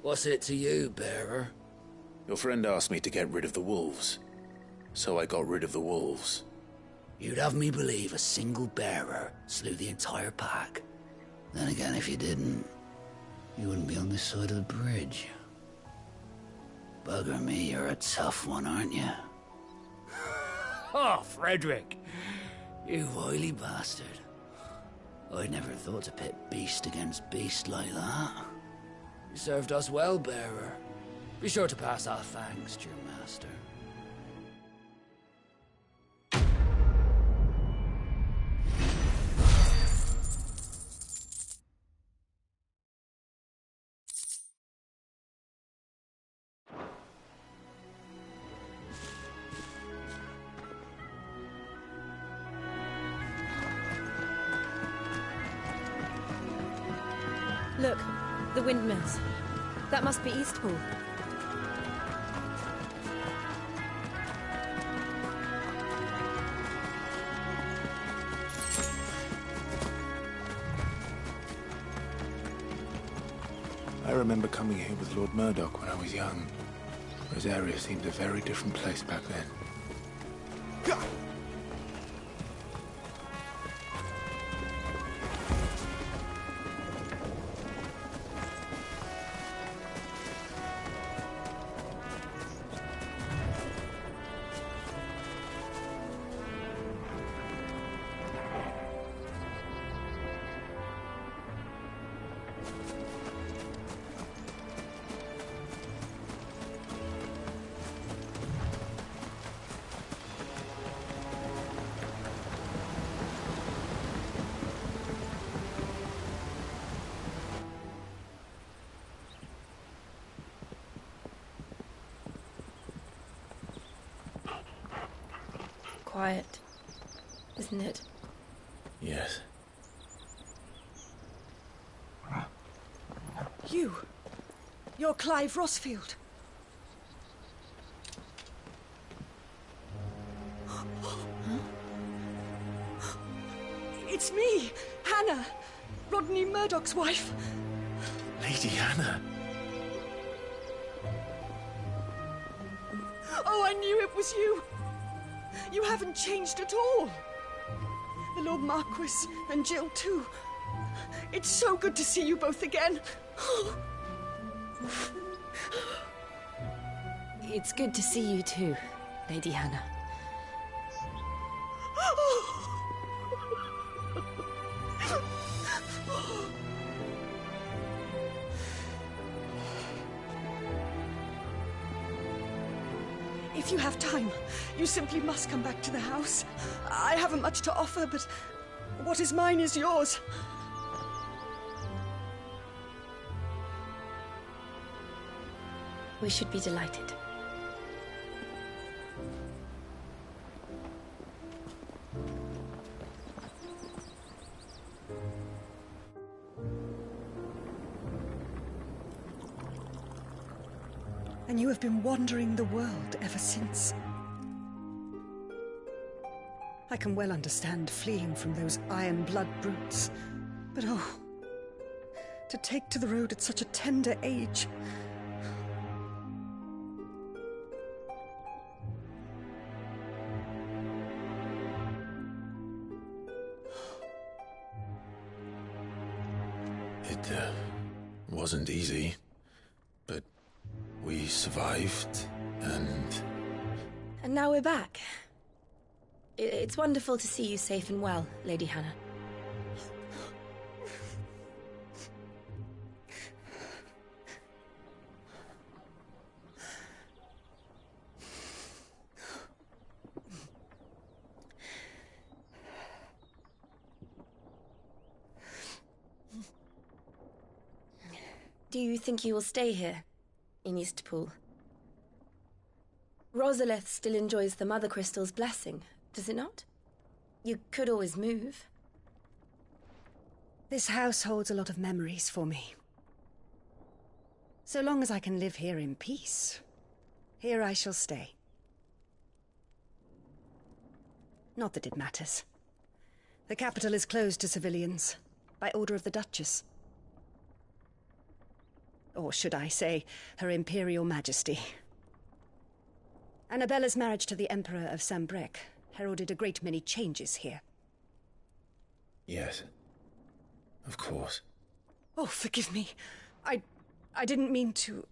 What's it to you, bearer? Your friend asked me to get rid of the wolves. So I got rid of the wolves. You'd have me believe a single bearer slew the entire pack. Then again, if you didn't, you wouldn't be on this side of the bridge. Bugger me, you're a tough one, aren't you? Oh, Frederick! You wily bastard. I'd never thought to pit beast against beast like that. You served us well, bearer. Be sure to pass our thanks to your master. Look, the windmills. That must be Eastpool. I remember coming here with Lord Murdoch when I was young. Rosaria seemed a very different place back then. Quiet, isn't it? Yes. You're Clive Rossfield. It's me, Hannah, Rodney Murdoch's wife. Lady Hannah. Oh, I knew it was you. You haven't changed at all. The Lord Marquis and Jill too. It's so good to see you both again. It's good to see you too, Lady Hannah. If you have time, you simply must come back to the house. I haven't much to offer, but what is mine is yours. We should be delighted. And you have been wandering the world ever since. I can well understand fleeing from those iron blood brutes. But oh, to take to the road at such a tender age. It wasn't easy, but we survived, and... And now we're back. It's wonderful to see you safe and well, Lady Hannah. Do you think you will stay here, in Eastpool? Rosalith still enjoys the Mother Crystal's blessing, does it not? You could always move. This house holds a lot of memories for me. So long as I can live here in peace, here I shall stay. Not that it matters. The capital is closed to civilians, by order of the Duchess. Or should I say, Her Imperial Majesty. Annabella's marriage to the Emperor of Sambrec heralded a great many changes here. Yes. Of course. Oh, forgive me. I didn't mean to...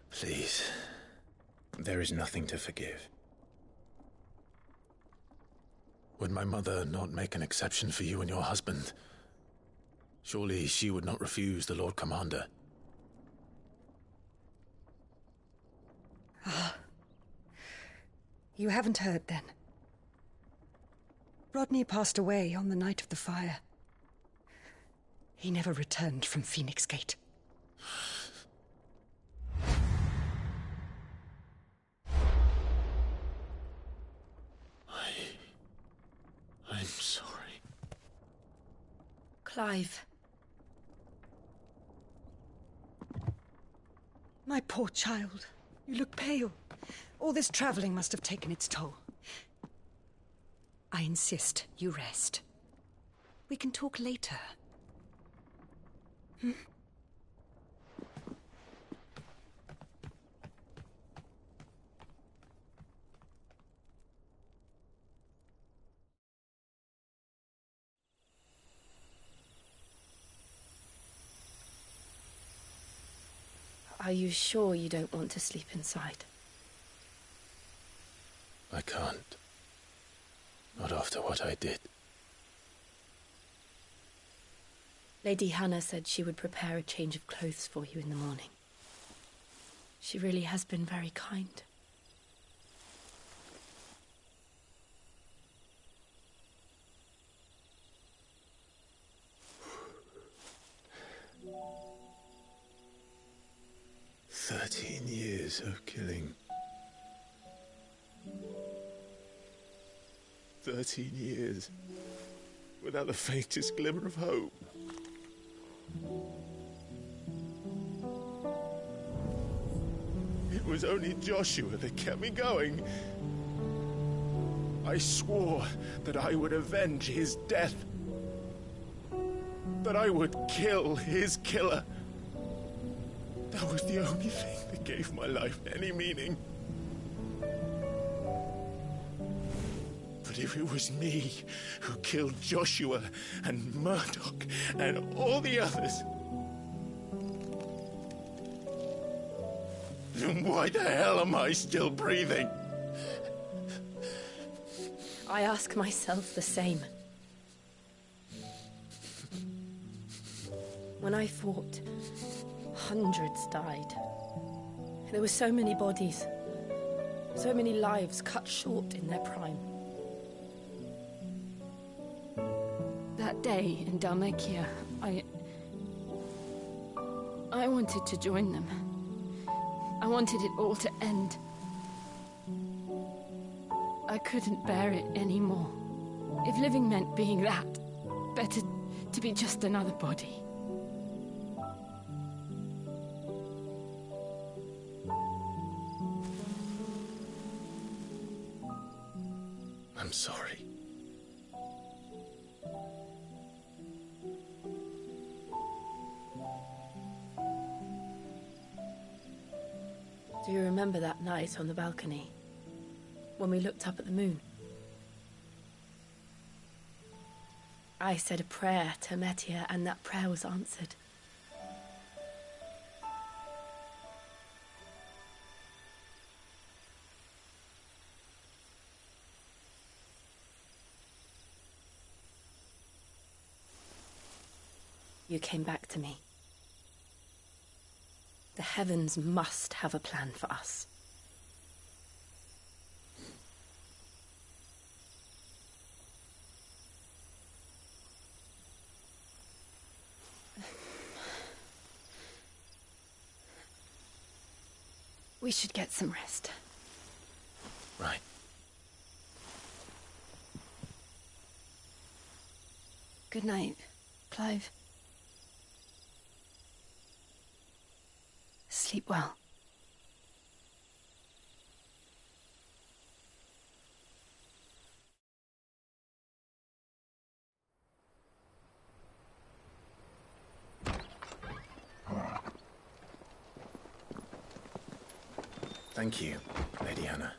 Please. There is nothing to forgive. Would my mother not make an exception for you and your husband? Surely she would not refuse the Lord Commander. Ah. You haven't heard, then. Rodney passed away on the night of the fire. He never returned from Phoenix Gate. I'm sorry. Clive. My poor child. You look pale. All this traveling must have taken its toll. I insist you rest. We can talk later. Hmm? Are you sure you don't want to sleep inside? I can't. Not after what I did. Lady Hannah said she would prepare a change of clothes for you in the morning. She really has been very kind. Years of killing. 13 years. Without the faintest glimmer of hope. It was only Joshua that kept me going. I swore that I would avenge his death. That I would kill his killer. That was the only thing that gave my life any meaning. But if it was me who killed Joshua and Murdoch and all the others, then why the hell am I still breathing? I ask myself the same. When I fought, hundreds died. There were so many bodies, so many lives cut short in their prime. That day in Dalmekia, I wanted to join them. I wanted it all to end. I couldn't bear it anymore. If living meant being that, better to be just another body. I'm sorry. Do you remember that night on the balcony, when we looked up at the moon? I said a prayer to Metia, and that prayer was answered. You came back to me. The heavens must have a plan for us. We should get some rest. Right. Good night, Clive. Sleep well. Thank you, Lady Hannah.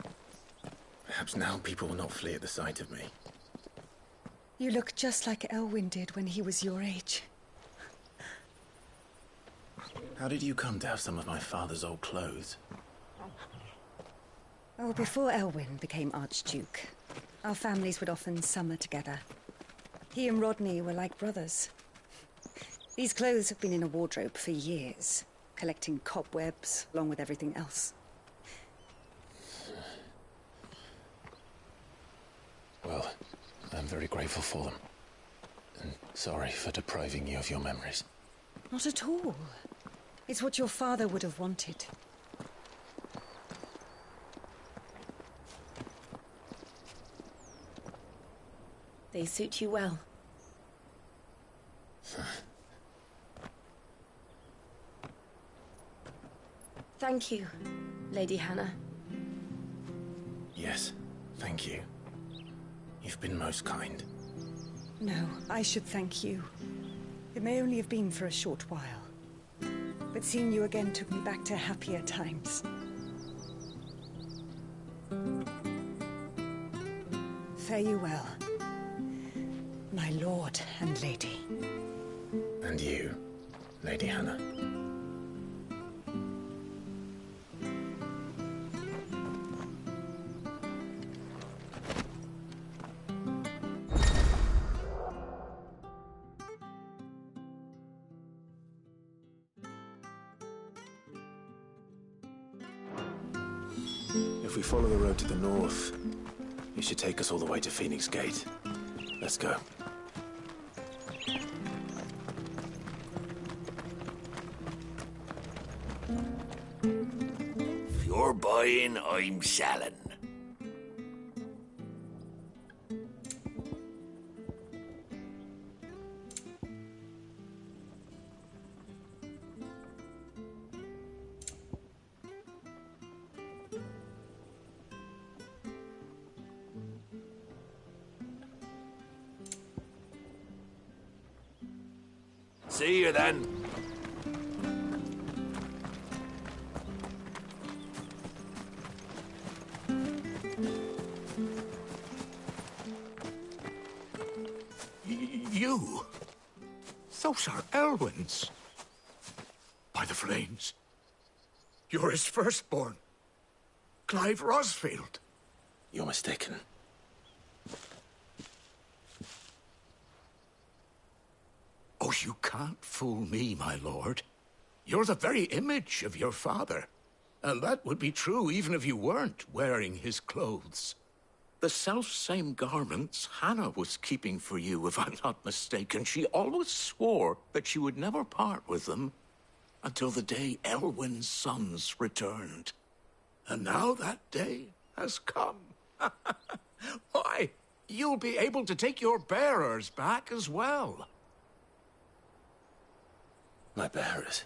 Perhaps now people will not flee at the sight of me. You look just like Elwyn did when he was your age. How did you come to have some of my father's old clothes? Oh, before Elwyn became Archduke, our families would often summer together. He and Rodney were like brothers. These clothes have been in a wardrobe for years, collecting cobwebs along with everything else. Well, I'm very grateful for them. And sorry for depriving you of your memories. Not at all. It's what your father would have wanted. They suit you well. Thank you, Lady Hannah. Yes, thank you. You've been most kind. No, I should thank you. It may only have been for a short while, but seeing you again took me back to happier times. Fare you well, my lord and lady. And you, Lady Hannah. If we follow the road to the north, it should take us all the way to Phoenix Gate. Let's go. If you're buying, I'm selling. See you then. You? Those are Elwyn's. By the flames. You're his firstborn. Clive Rosfield. You're mistaken. Oh, you can't fool me, my lord. You're the very image of your father. And that would be true even if you weren't wearing his clothes. The self-same garments Hannah was keeping for you, if I'm not mistaken. She always swore that she would never part with them until the day Elwyn's sons returned. And now that day has come. Why, you'll be able to take your bearers back as well. My bearers.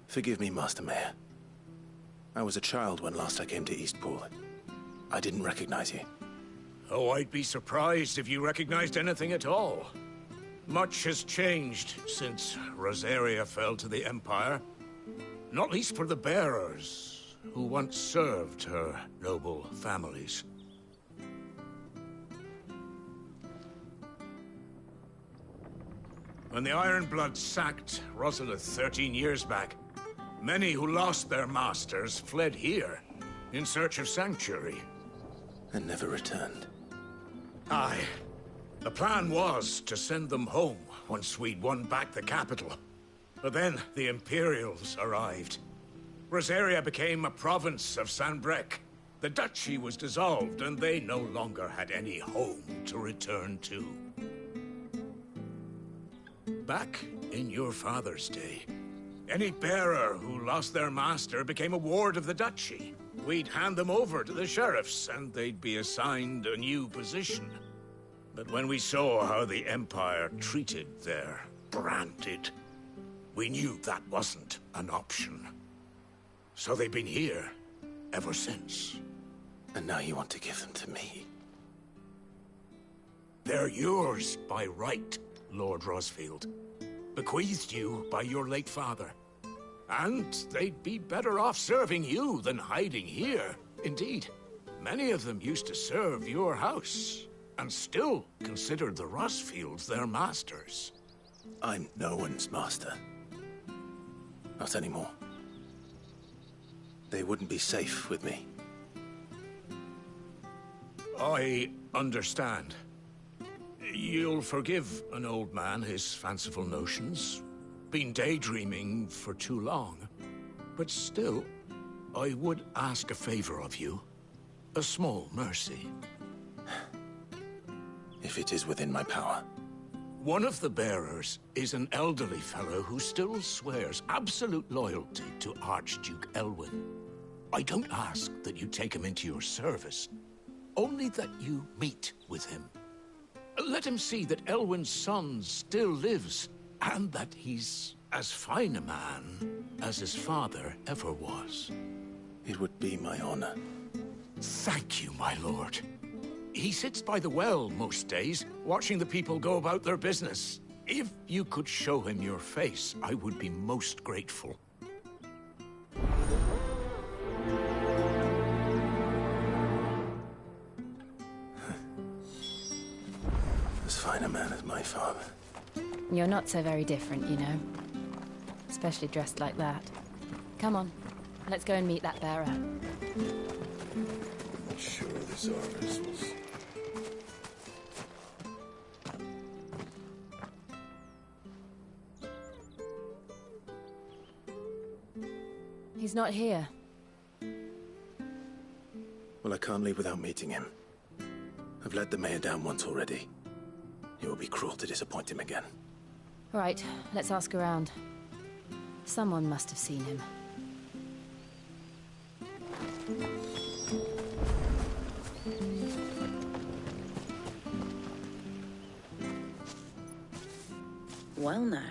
Forgive me, Master Mayor. I was a child when last I came to Eastpool. I didn't recognize you. Oh, I'd be surprised if you recognized anything at all. Much has changed since Rosaria fell to the Empire. Not least for the bearers, who once served her noble families. When the Ironbloods sacked Rosalith 13 years back, many who lost their masters fled here in search of sanctuary. And never returned. Aye. The plan was to send them home once we'd won back the capital. But then the Imperials arrived. Rosaria became a province of Sanbreque. The duchy was dissolved, and they no longer had any home to return to. Back in your father's day, any bearer who lost their master became a ward of the duchy. We'd hand them over to the sheriffs, and they'd be assigned a new position. But when we saw how the Empire treated their branded, we knew that wasn't an option. So they've been here ever since. And now you want to give them to me? They're yours by right, Lord Rosfield. Bequeathed you by your late father. And they'd be better off serving you than hiding here. Indeed, many of them used to serve your house, and still considered the Rosfields their masters. I'm no one's master. Not anymore. They wouldn't be safe with me. I understand. You'll forgive an old man his fanciful notions. Been daydreaming for too long. But still, I would ask a favor of you. A small mercy. If it is within my power. One of the bearers is an elderly fellow who still swears absolute loyalty to Archduke Elwyn. I don't ask that you take him into your service, only that you meet with him. Let him see that Elwyn's son still lives, and that he's as fine a man as his father ever was. It would be my honor. Thank you, my lord. He sits by the well most days, watching the people go about their business. If you could show him your face, I would be most grateful. As fine a man as my father. You're not so very different, you know. Especially dressed like that. Come on, let's go and meet that bearer. I'm not sure this artist was... He's not here. Well, I can't leave without meeting him. I've let the mayor down once already. It will be cruel to disappoint him again. Right, let's ask around. Someone must have seen him. Well now,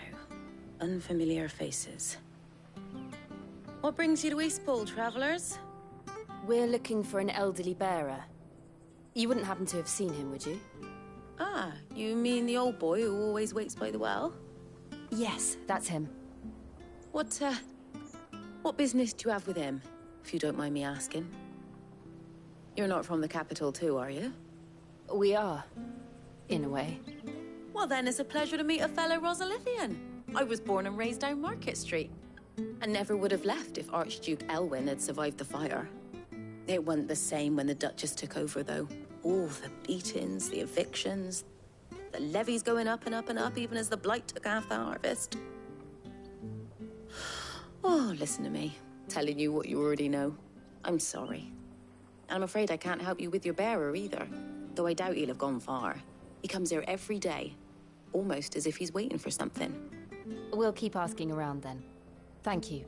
unfamiliar faces. What brings you to Eastpool, travelers? We're looking for an elderly bearer. You wouldn't happen to have seen him, would you? Ah, you mean the old boy who always waits by the well? Yes, that's him. What business do you have with him, if you don't mind me asking? You're not from the capital too, are you? We are, in a way. Well then, it's a pleasure to meet a fellow Rosalithian. I was born and raised down Market Street. And never would have left if Archduke Elwyn had survived the fire. It wasn't the same when the Duchess took over, though. All the beatings, the evictions, the levies going up and up and up, even as the blight took half the harvest. Oh, listen to me, telling you what you already know. I'm sorry. And I'm afraid I can't help you with your bearer either, though I doubt he'll have gone far. He comes here every day, almost as if he's waiting for something. We'll keep asking around then. Thank you.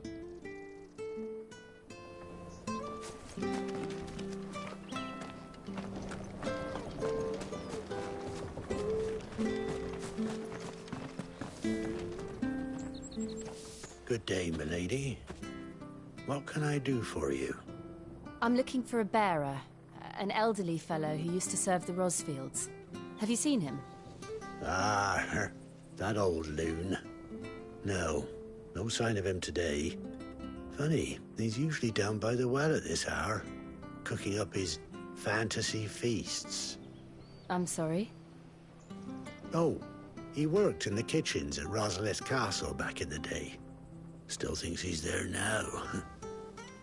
Good day, milady. What can I do for you? I'm looking for a bearer, an elderly fellow who used to serve the Rosfields. Have you seen him? Ah, that old loon. No sign of him today. Funny, he's usually down by the well at this hour, cooking up his fantasy feasts. I'm sorry? Oh, he worked in the kitchens at Rosalith Castle back in the day. Still thinks he's there now.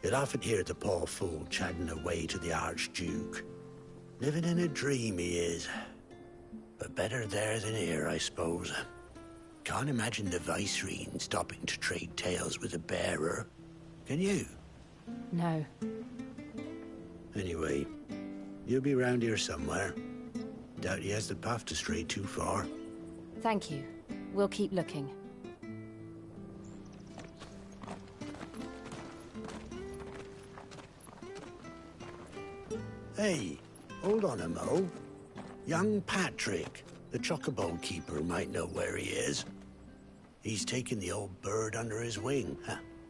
You'd often hear the poor fool chatting away to the Archduke. Living in a dream he is. But better there than here, I suppose. Can't imagine the Viceroy stopping to trade tales with a bearer. Can you? No. Anyway, you'll be round here somewhere. Doubt he has the path to stray too far. Thank you. We'll keep looking. Hey, hold on a mo. Young Patrick, the chocobo keeper, might know where he is. He's taken the old bird under his wing,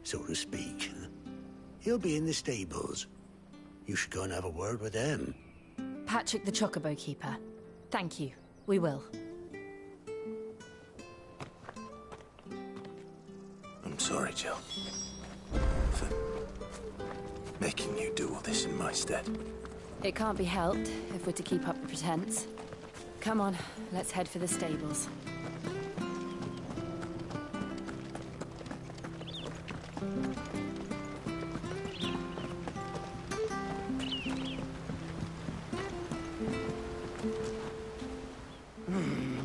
so to speak. He'll be in the stables. You should go and have a word with them. Patrick the Chocobo Keeper. Thank you. We will. I'm sorry, Jill. For making you do all this in my stead. It can't be helped if we're to keep up the pretense. Come on, let's head for the stables.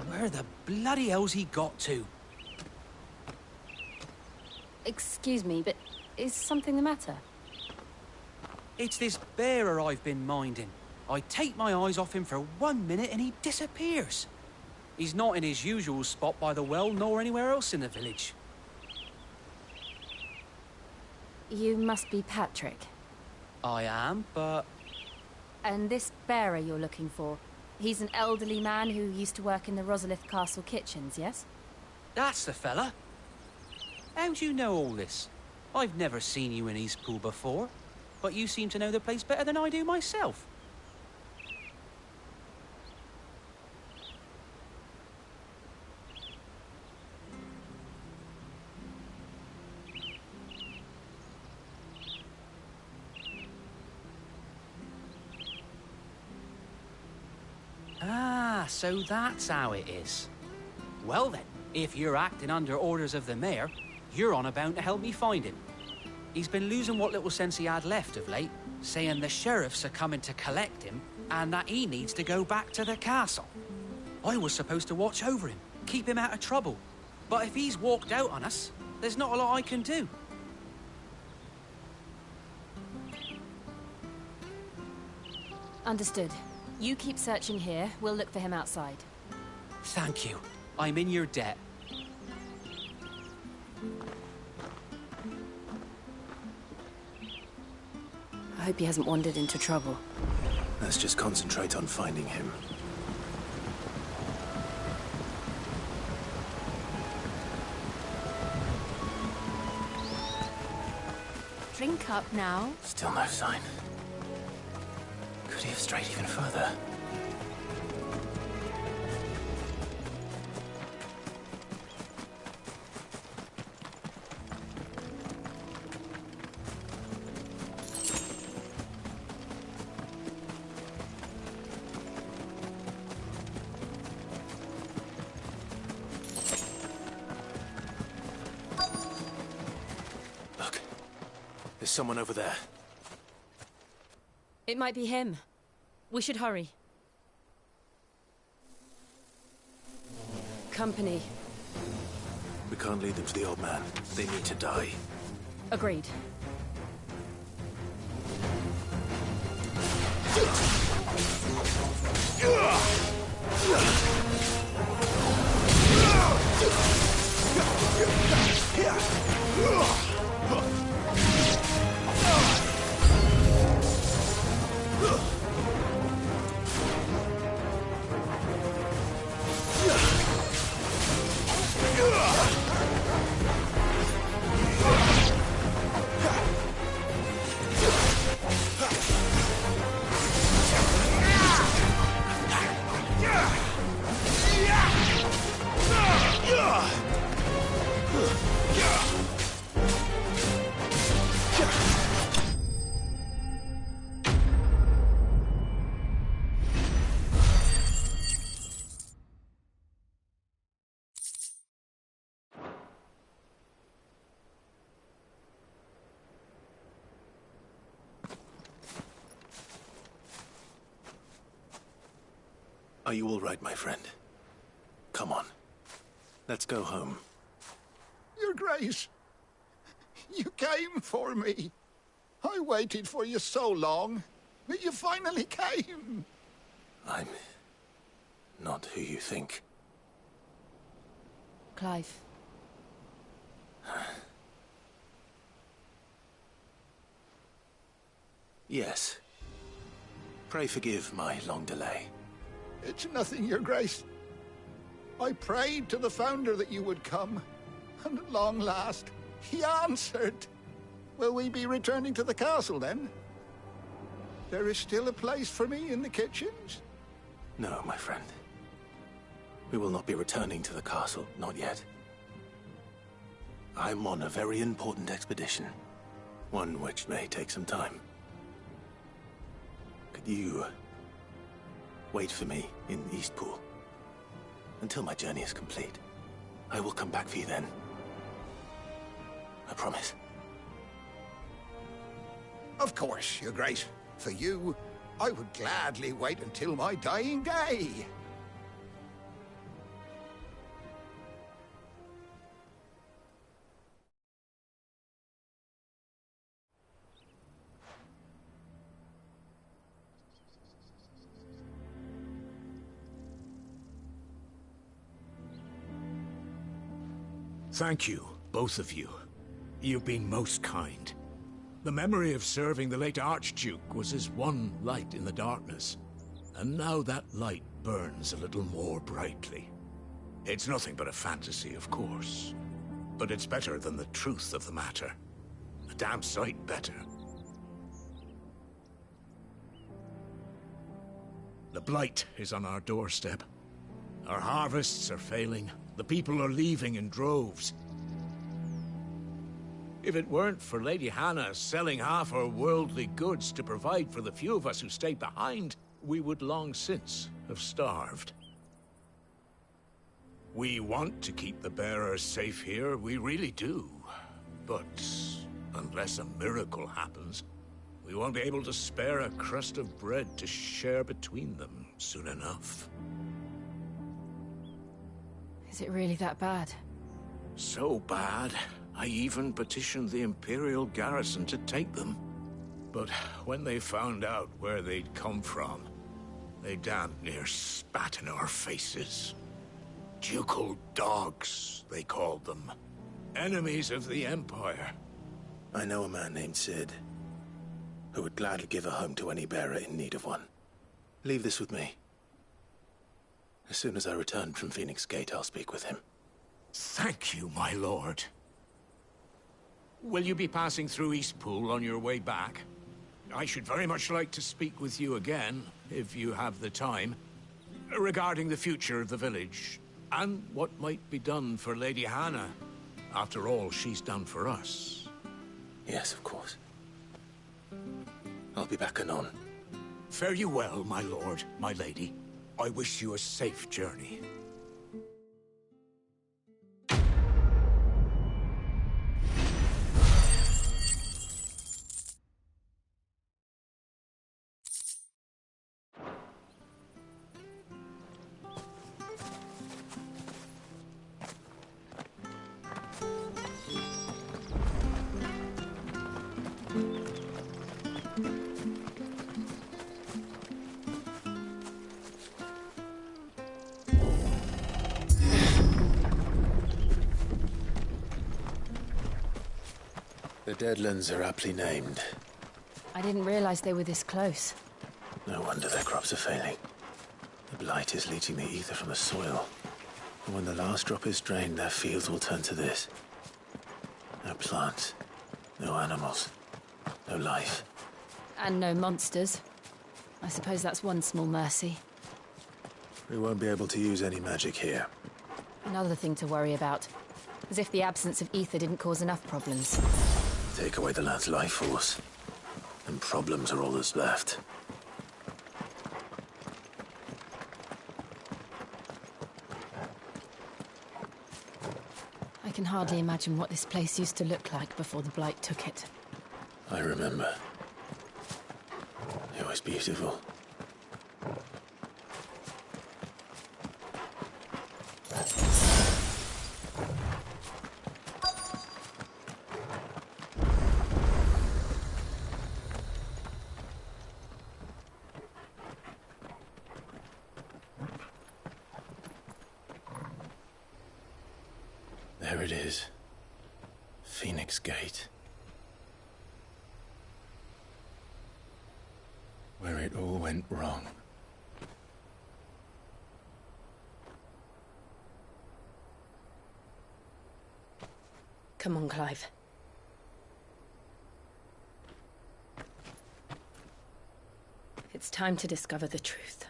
Where the bloody hell's he got to? Excuse me, but is something the matter? It's this bearer I've been minding. I take my eyes off him for 1 minute and he disappears. He's not in his usual spot by the well, nor anywhere else in the village. You must be Patrick. I am, but... And this bearer you're looking for, he's an elderly man who used to work in the Rosalith Castle kitchens, yes? That's the fella. How do you know all this? I've never seen you in Eastpool before, but you seem to know the place better than I do myself. Ah, so that's how it is. Well then, if you're acting under orders of the mayor, you're on about to help me find him. He's been losing what little sense he had left of late, saying the sheriffs are coming to collect him and that he needs to go back to the castle. I was supposed to watch over him, keep him out of trouble. But if he's walked out on us, there's not a lot I can do. Understood. You keep searching here, we'll look for him outside. Thank you. I'm in your debt. I hope he hasn't wandered into trouble. Let's just concentrate on finding him. Drink up now. Still no sign. Could he have strayed even further? Look, there's someone over there. It might be him. We should hurry. Company. We can't lead them to the old man. They need to die. Agreed. Are you all right, my friend? Come on. Let's go home. Your Grace, you came for me. I waited for you so long, but you finally came. I'm not who you think. Clive. Yes. Pray forgive my long delay. It's nothing, Your Grace. I prayed to the Founder that you would come, and at long last, he answered. Will we be returning to the castle, then? There is still a place for me in the kitchens? No, my friend. We will not be returning to the castle, not yet. I'm on a very important expedition. One which may take some time. Could you wait for me in Eastpool until my journey is complete? I will come back for you then. I promise. Of course, Your Grace. For you, I would gladly wait until my dying day. Thank you, both of you. You've been most kind. The memory of serving the late Archduke was as one light in the darkness, and now that light burns a little more brightly. It's nothing but a fantasy, of course, but it's better than the truth of the matter. A damn sight better. The blight is on our doorstep. Our harvests are failing. The people are leaving in droves. If it weren't for Lady Hannah selling half her worldly goods to provide for the few of us who stayed behind, we would long since have starved. We want to keep the bearers safe here, we really do. But unless a miracle happens, we won't be able to spare a crust of bread to share between them soon enough. Is it really that bad? So bad, I even petitioned the Imperial garrison to take them. But when they found out where they'd come from, they damn near spat in our faces. Ducal dogs, they called them. Enemies of the Empire. I know a man named Sid, who would gladly give a home to any bearer in need of one. Leave this with me. As soon as I return from Phoenix Gate, I'll speak with him. Thank you, my lord. Will you be passing through Eastpool on your way back? I should very much like to speak with you again, if you have the time, regarding the future of the village, and what might be done for Lady Hannah, after all she's done for us. Yes, of course. I'll be back anon. Fare you well, my lord, my lady. I wish you a safe journey. The Deadlands are aptly named. I didn't realize they were this close. No wonder their crops are failing. The blight is leaching the ether from the soil. And when the last drop is drained, their fields will turn to this. No plants, no animals, no life. And no monsters. I suppose that's one small mercy. We won't be able to use any magic here. Another thing to worry about. As if the absence of ether didn't cause enough problems. Take away the lad's life force, and problems are all that's left. I can hardly imagine what this place used to look like before the blight took it. I remember. It was beautiful. There it is. Phoenix Gate. Where it all went wrong. Come on, Clive. Time to discover the truth.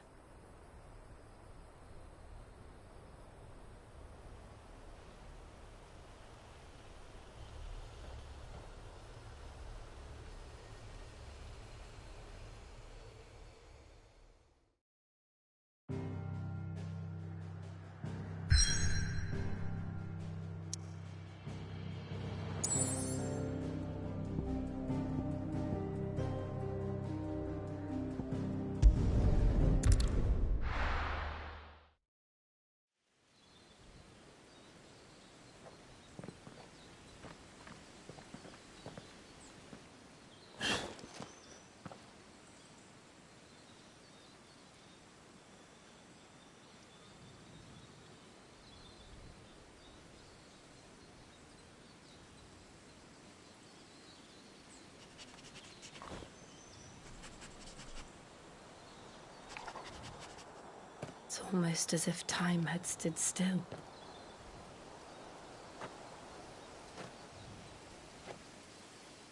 It's almost as if time had stood still.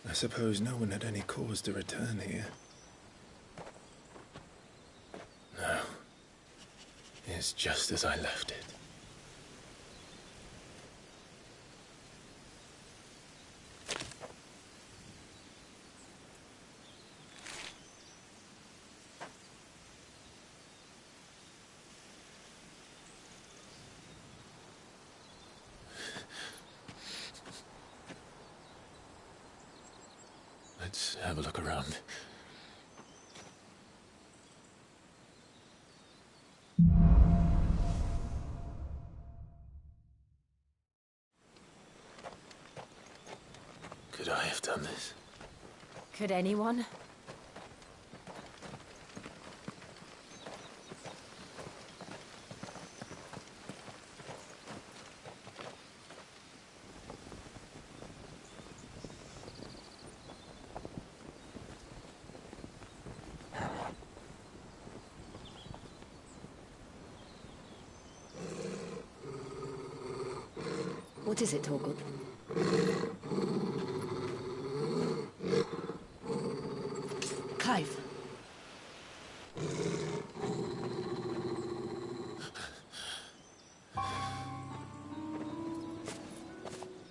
I suppose no one had any cause to return here. No. It's just as I left it. Let's have a look around. Could I have done this? Could anyone? What is it, Torgood? Clive.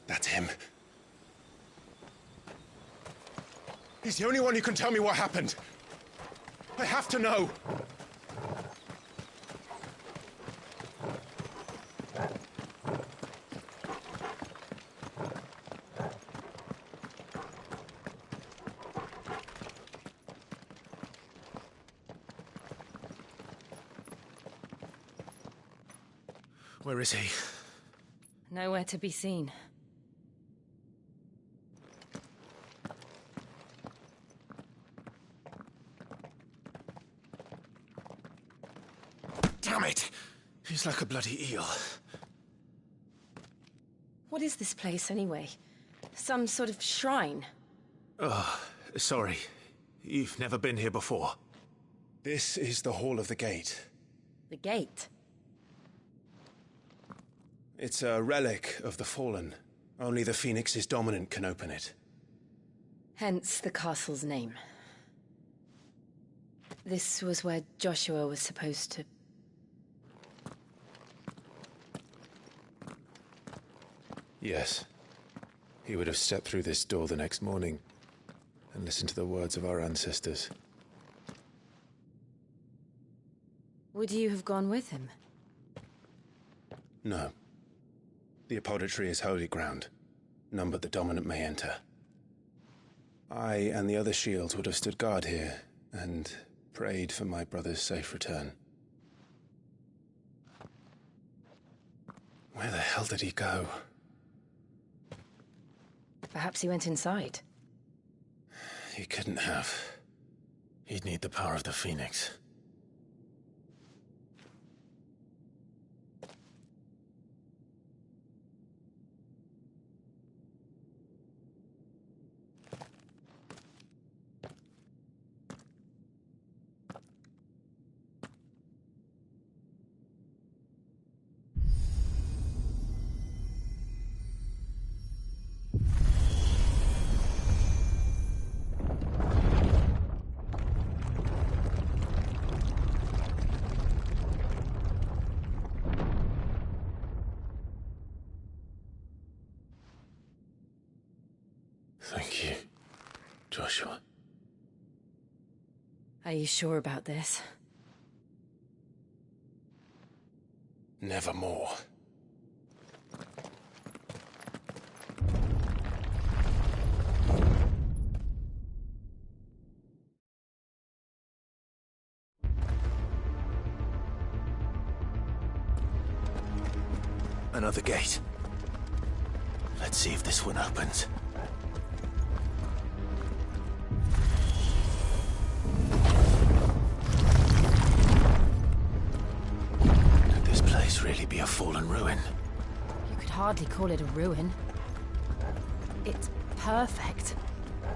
That's him. He's the only one who can tell me what happened. I have to know. Where is he? Nowhere to be seen. Damn it! He's like a bloody eel. What is this place, anyway? Some sort of shrine? Oh, sorry. You've never been here before. This is the Hall of the Gate. The gate? It's a relic of the Fallen. Only the Phoenix's dominant can open it. Hence the castle's name. This was where Joshua was supposed to... Yes. He would have stepped through this door the next morning and listened to the words of our ancestors. Would you have gone with him? No. The apodatory is holy ground. None but the dominant may enter. I and the other shields would have stood guard here and prayed for my brother's safe return. Where the hell did he go? Perhaps he went inside. He couldn't have. He'd need the power of the Phoenix. Are you sure about this? Nevermore. Another gate. Let's see if this one opens. Could this place really be a fallen ruin? You could hardly call it a ruin. It's perfect.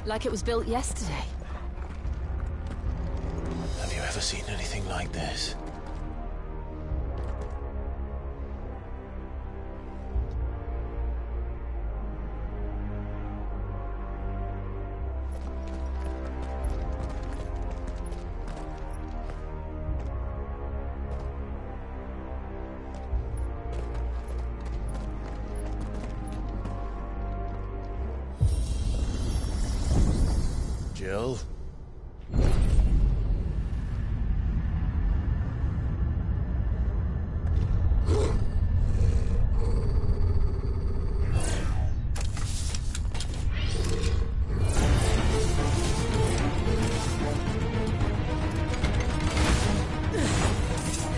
Like it was built yesterday. Have you ever seen anything like this? Jill?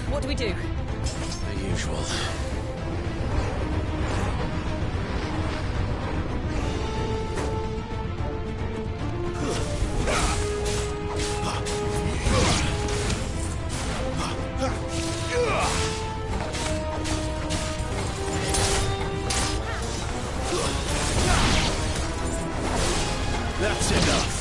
What do we do? The usual. That's enough.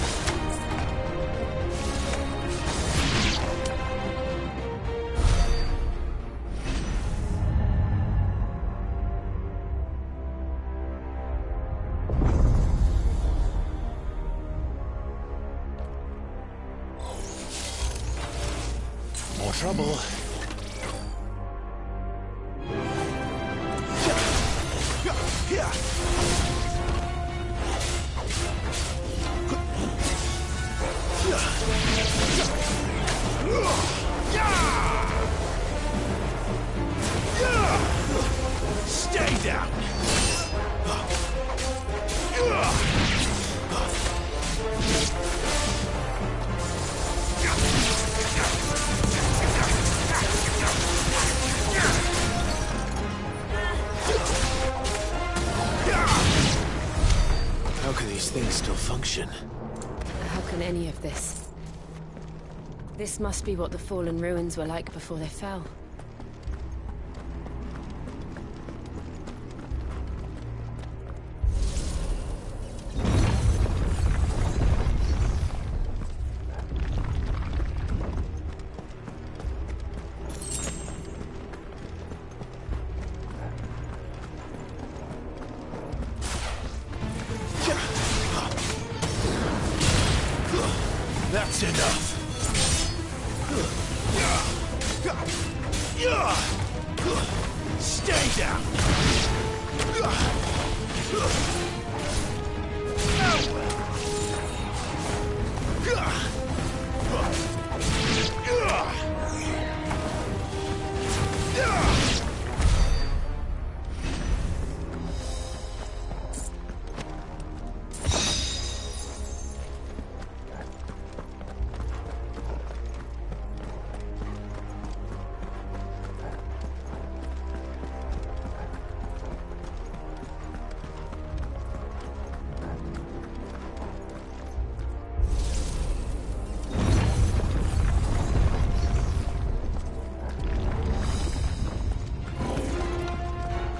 More trouble. Stay down. How can these things still function? How can any of this? This must be what the fallen ruins were like before they fell. That's enough. Stay down.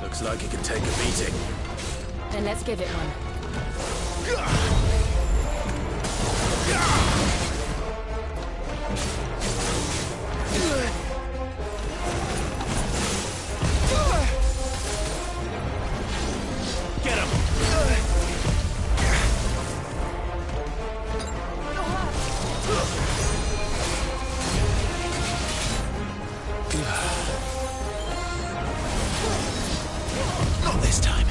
Looks like it can take a beating. Then let's give it one. Get him! Not this time.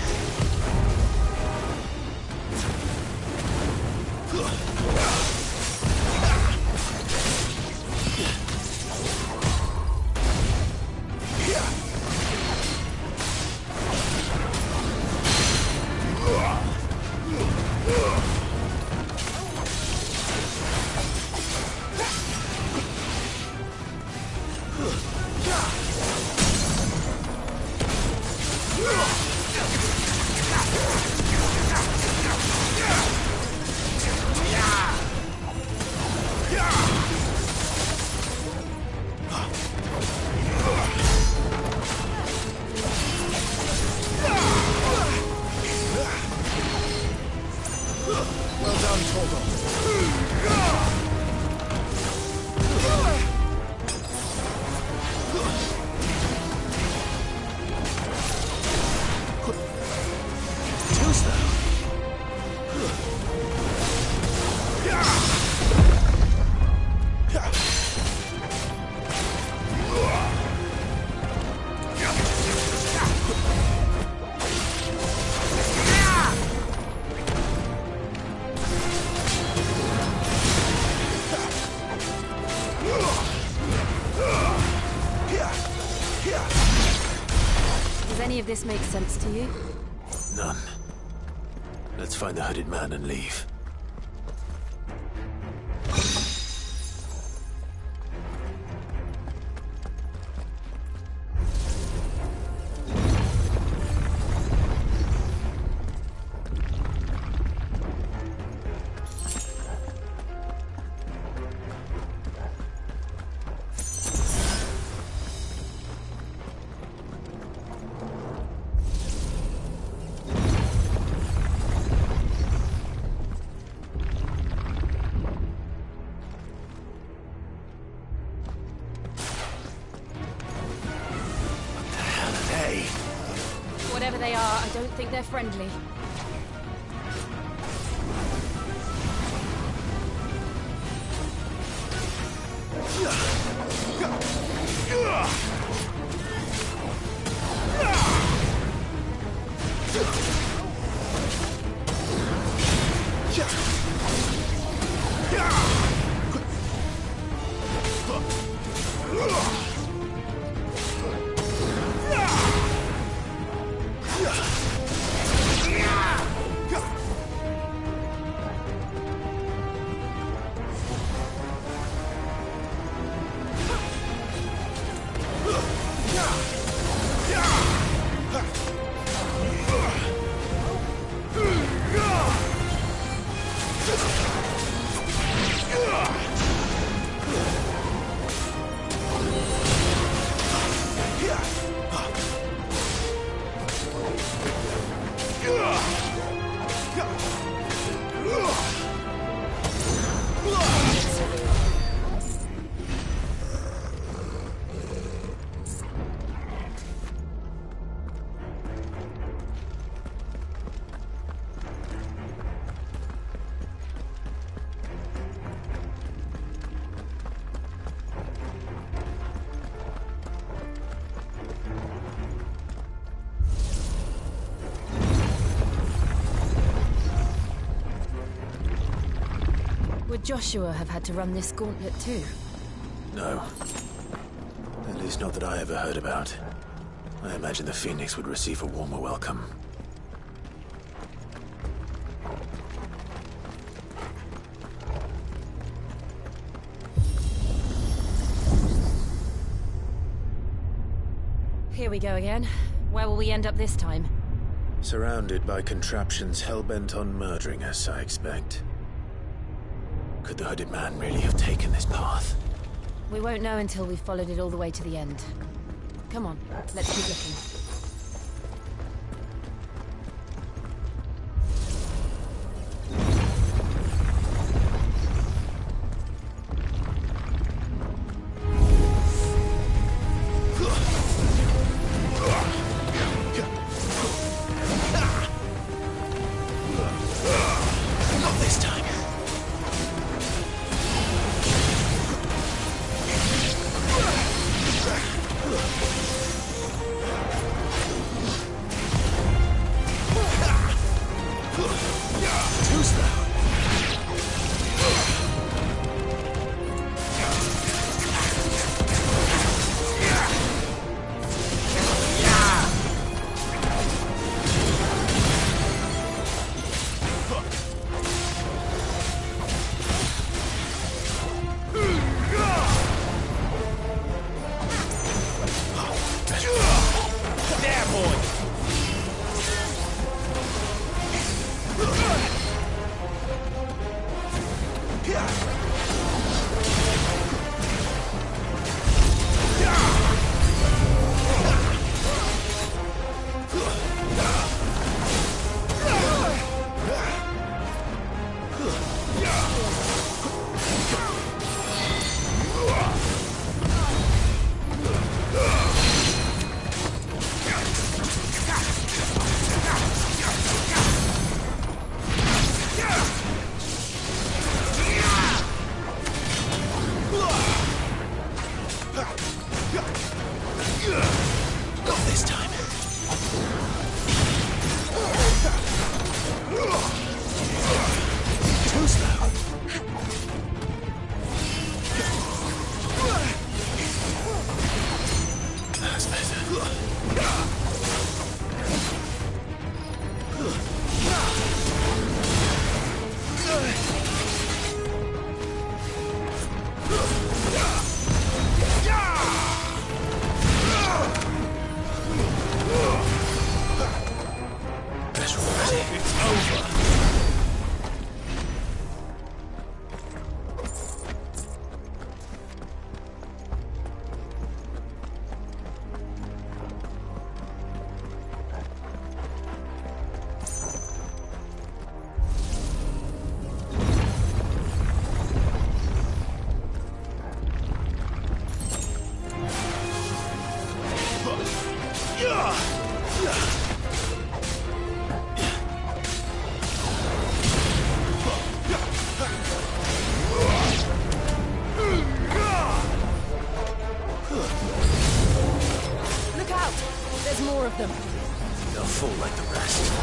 Well done, Torgo. Does any of this make sense to you? None. Let's find the hooded man and leave. Whatever they are, I don't think they're friendly. Would Joshua have had to run this gauntlet too? No. At least not that I ever heard about. I imagine the Phoenix would receive a warmer welcome. Here we go again. Where will we end up this time? Surrounded by contraptions hell-bent on murdering us, I expect. Could the hooded man really have taken this path? We won't know until we've followed it all the way to the end. Come on, let's keep looking. Look out! There's more of them. They'll fall like the rest.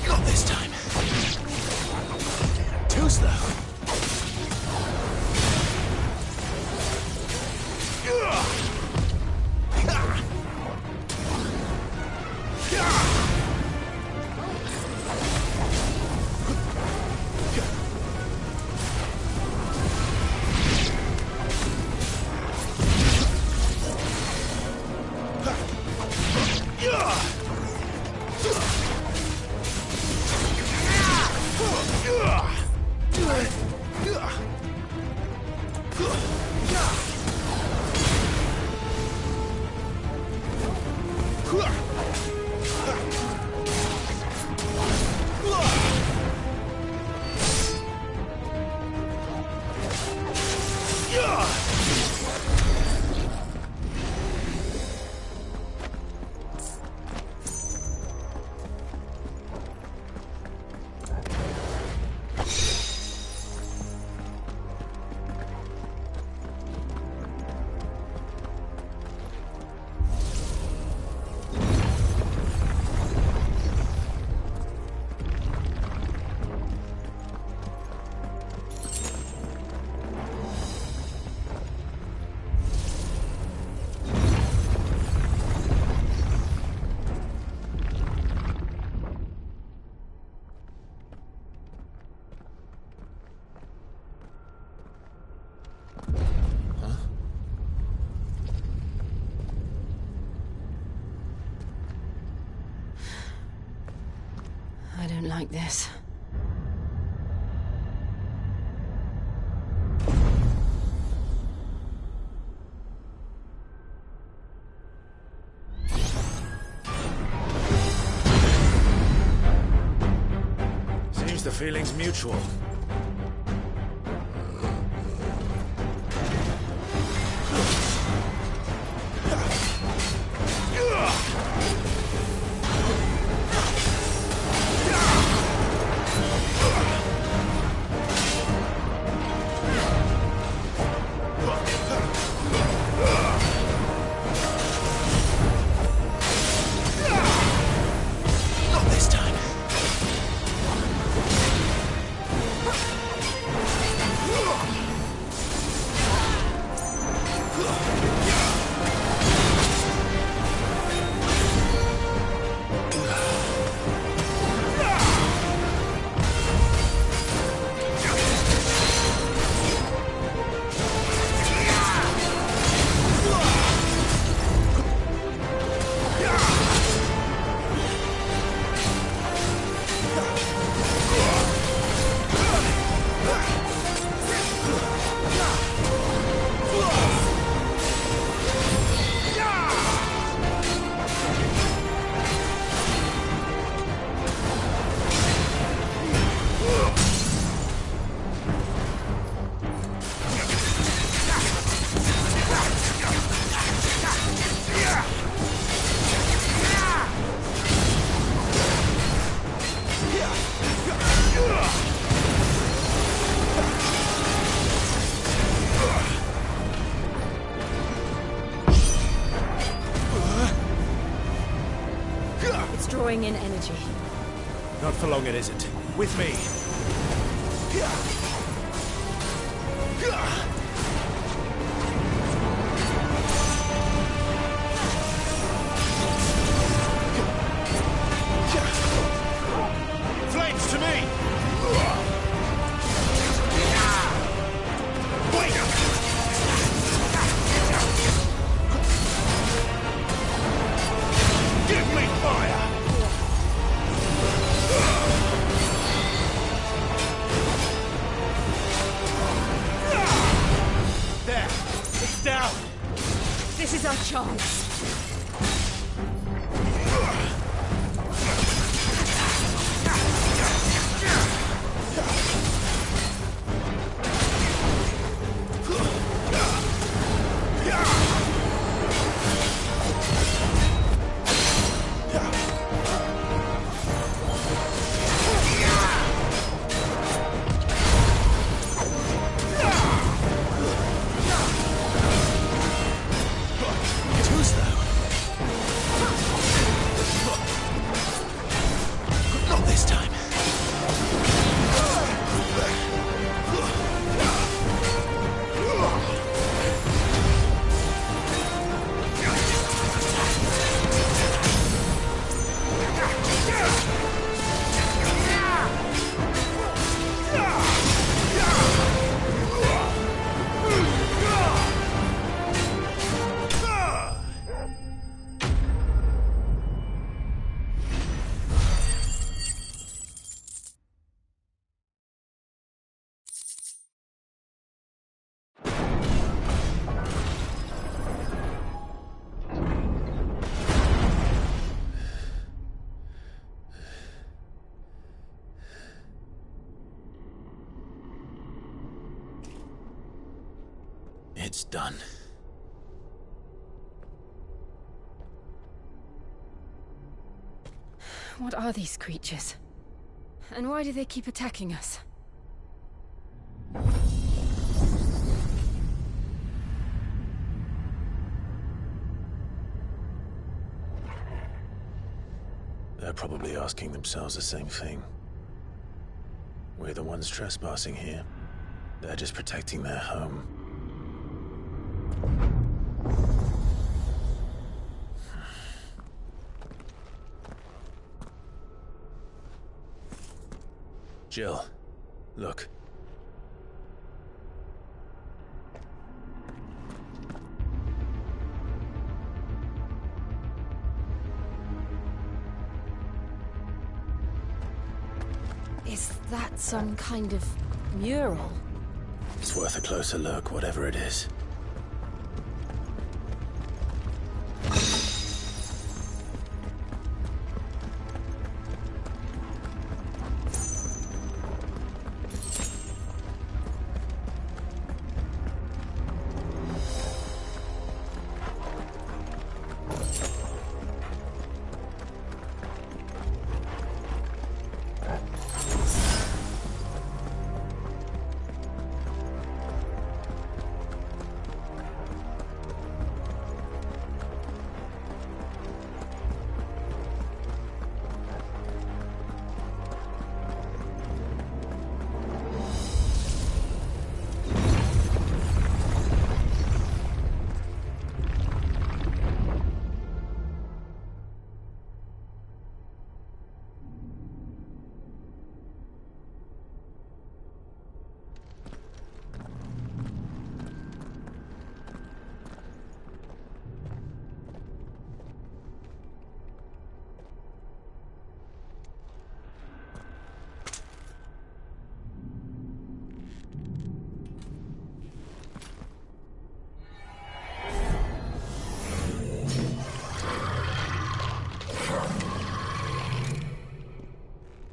Not this time. Too slow. I don't like this. Seems the feeling's mutual. Huh? drawing in energy. Not for long it isn't. With me. Flames to me! Give me fire! There! It's down! This is our chance. Not this time. It's done. What are these creatures? And why do they keep attacking us? They're probably asking themselves the same thing. We're the ones trespassing here. They're just protecting their home. Jill, look. Is that some kind of mural? It's worth a closer look, whatever it is.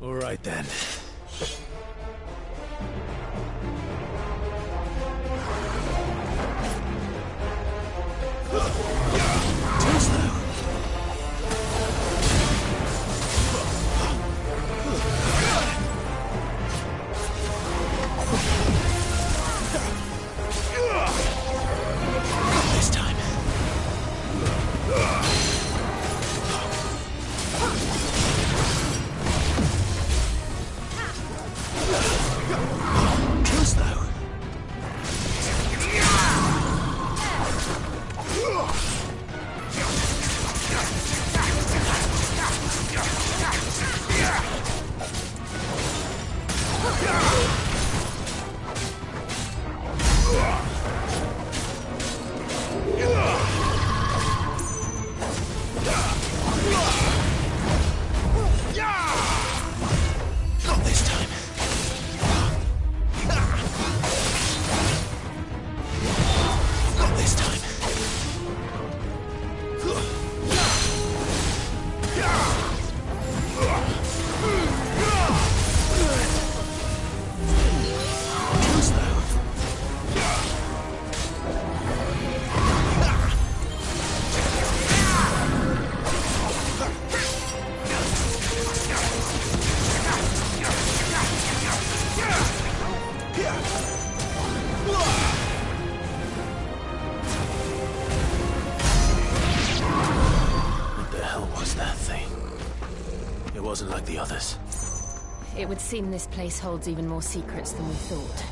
All right then. Too slow. Not this time. wasn't like the others. It would seem this place holds even more secrets than we thought.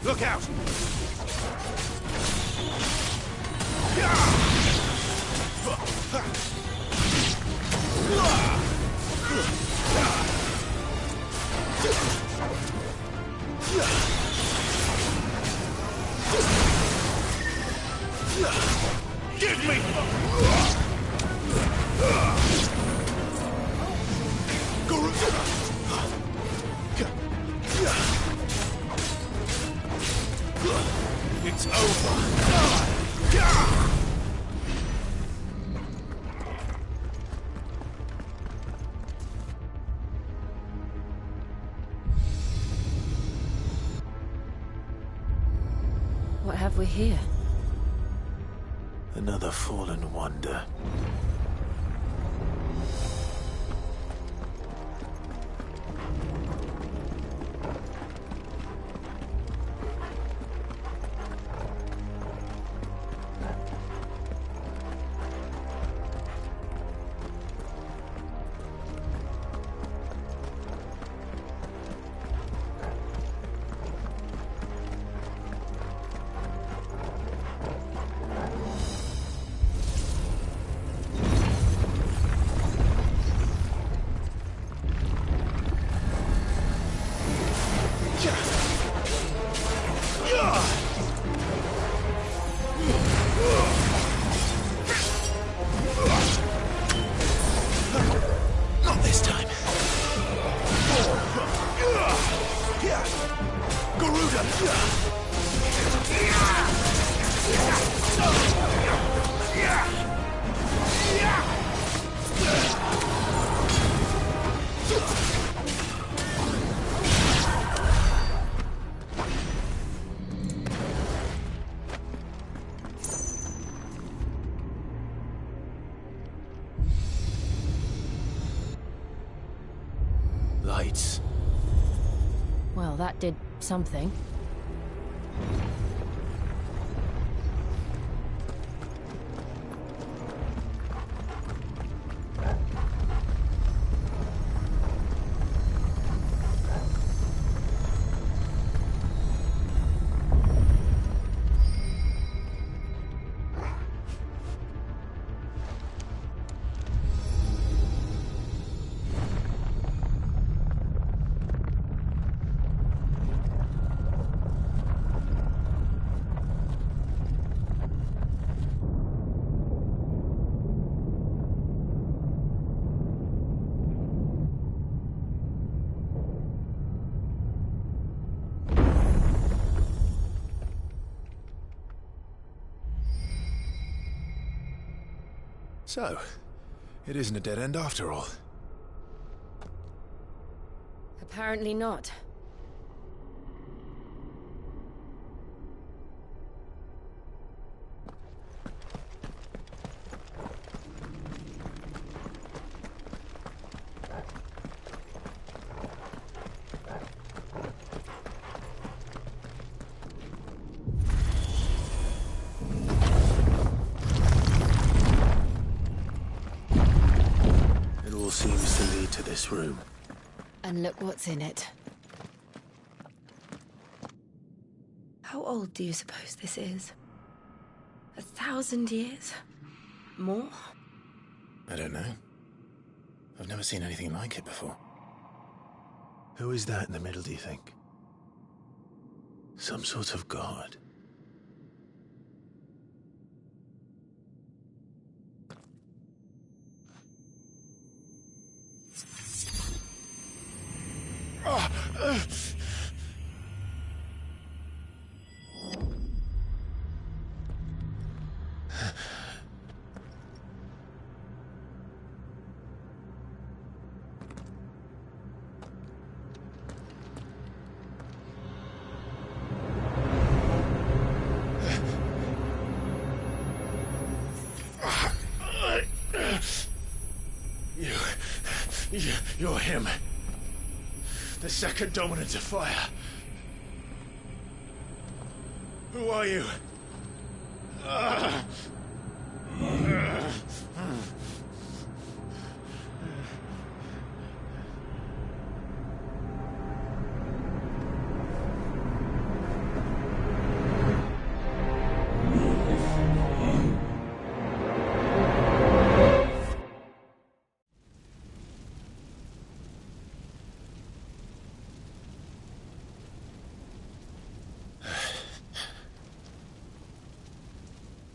Look out! Give me! It's over. What have we here? Another fallen wonder. Not this time. Lights. Well, that did something. So, it isn't a dead end after all. Apparently not. It all seems to lead to this room. And look what's in it. How old do you suppose this is? 1,000 years? More? I don't know. I've never seen anything like it before. Who is that in the middle, do you think? Some sort of god? You're him. The second dominant of fire. Who are you?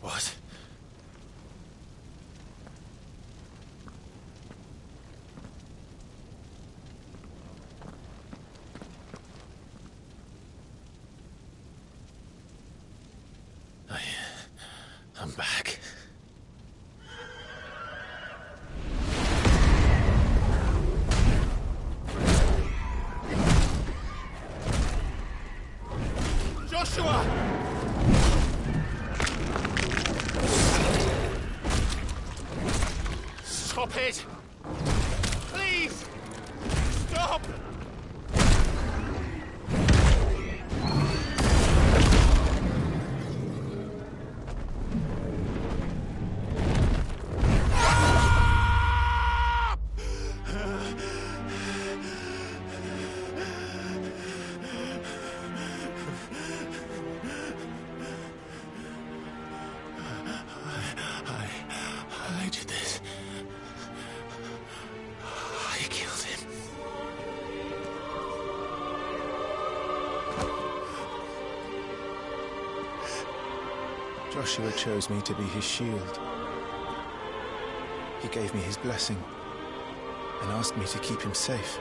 What? I'm back. Joshua! Stop it! Please! Stop! I did this. I killed him. Joshua chose me to be his shield. He gave me his blessing and asked me to keep him safe.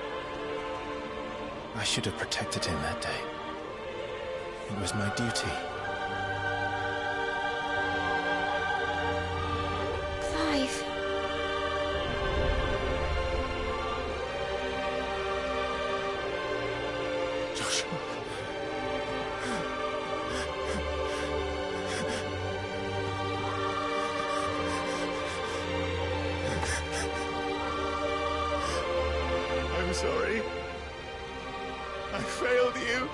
I should have protected him that day. It was my duty. Clive. Joshua. I'm sorry. I failed you.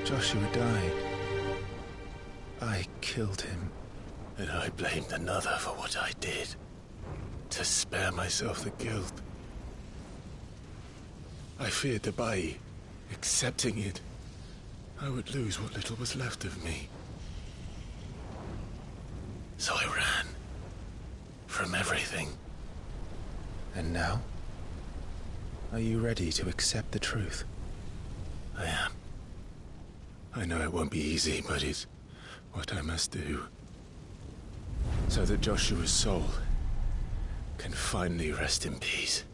Joshua died. I killed him. And I blamed another for what I did. To spare myself the guilt. I feared that by accepting it, I would lose what little was left of me. So I ran. From everything. And now? Are you ready to accept the truth? I am. I know it won't be easy, but it's what I must do. So that Joshua's soul can finally rest in peace.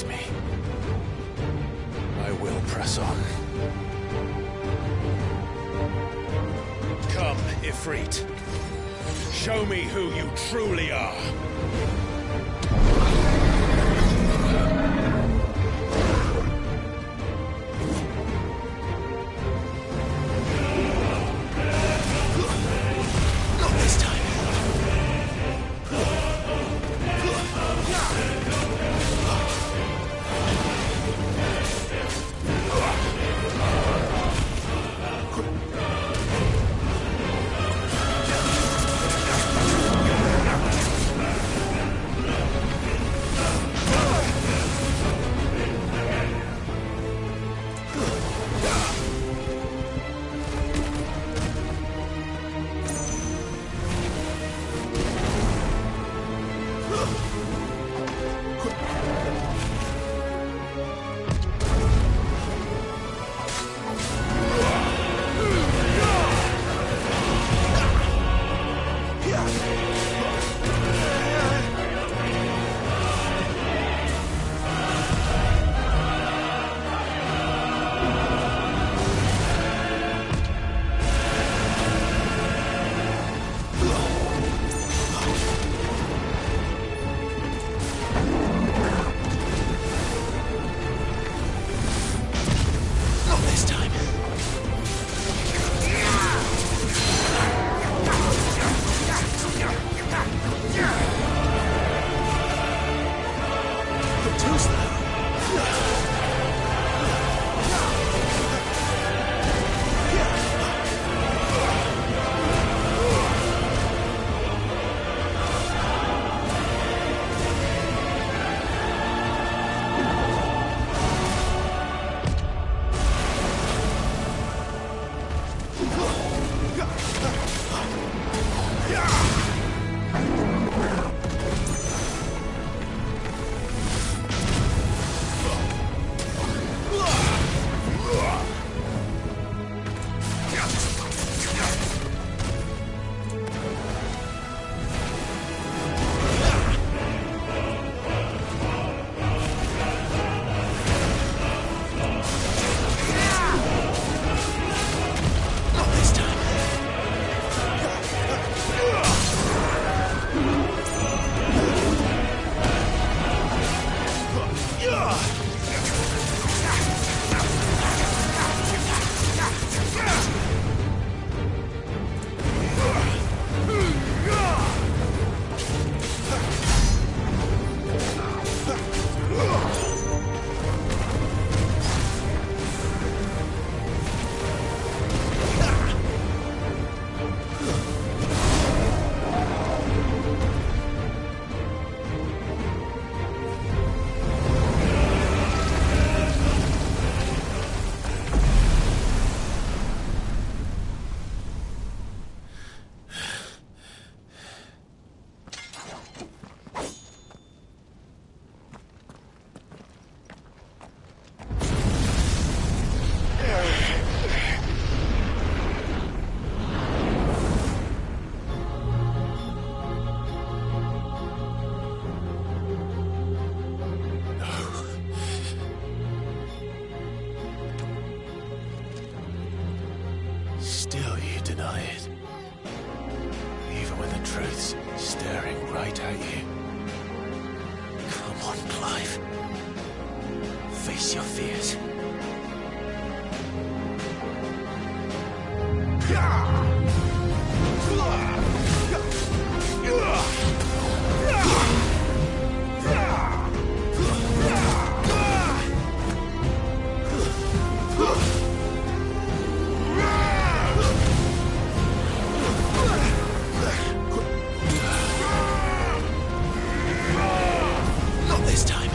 Me. I will press on. Come, Ifrit. Show me who you truly are. Not this time. Still you deny it. Even when the truth's staring right at you. Come on, Clive. Face your fears. Not this time.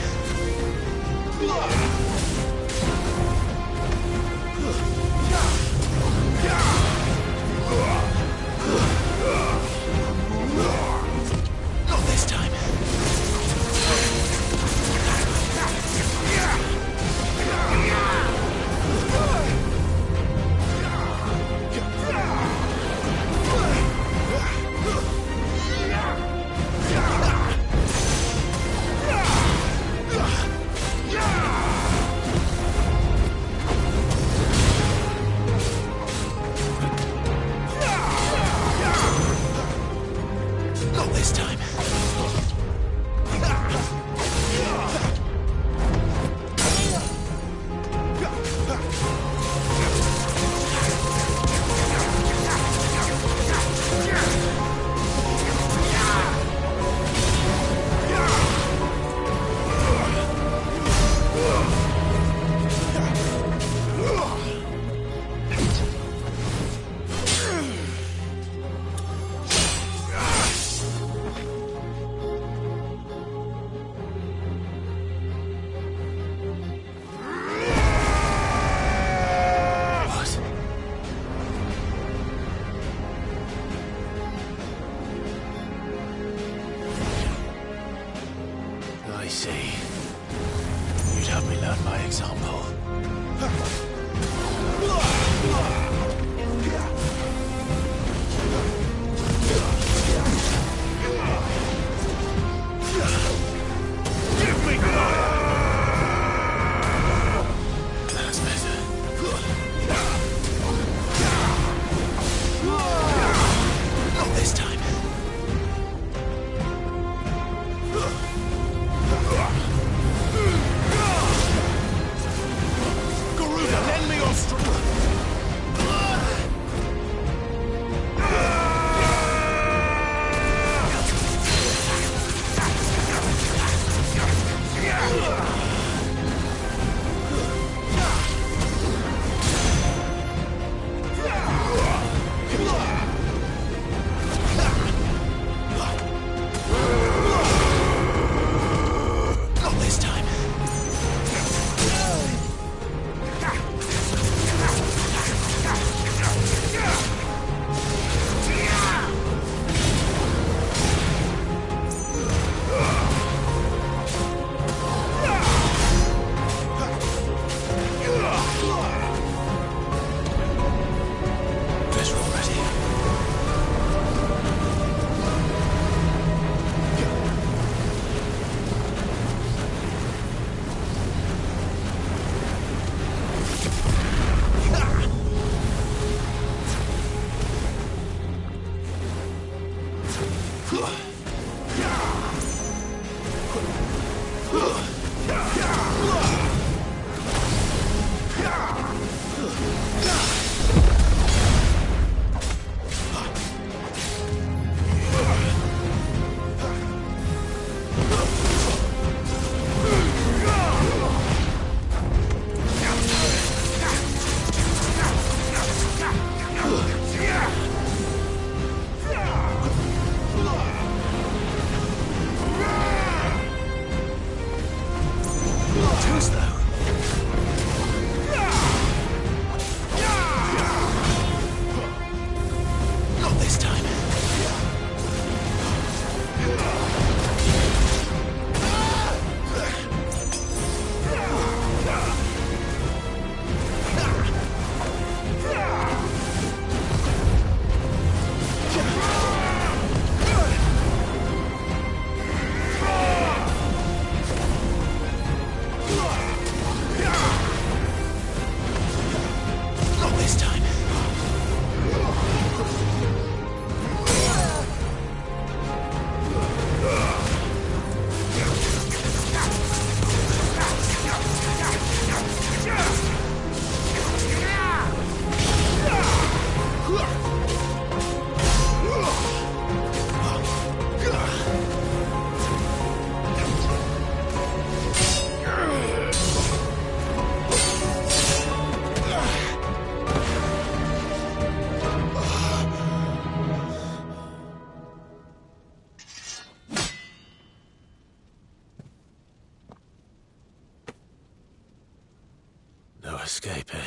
escape, eh?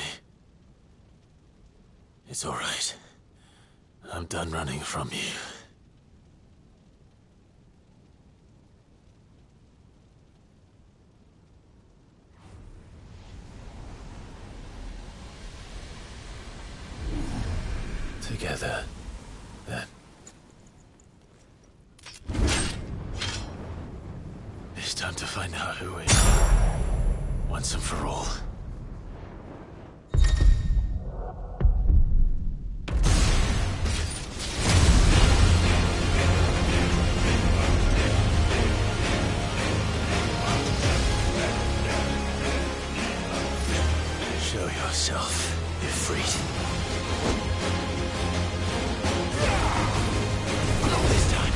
It's all right. I'm done running from you. Together, then. It's time to find out who we are, once and for all. Show yourself, Ifrit. Not this time.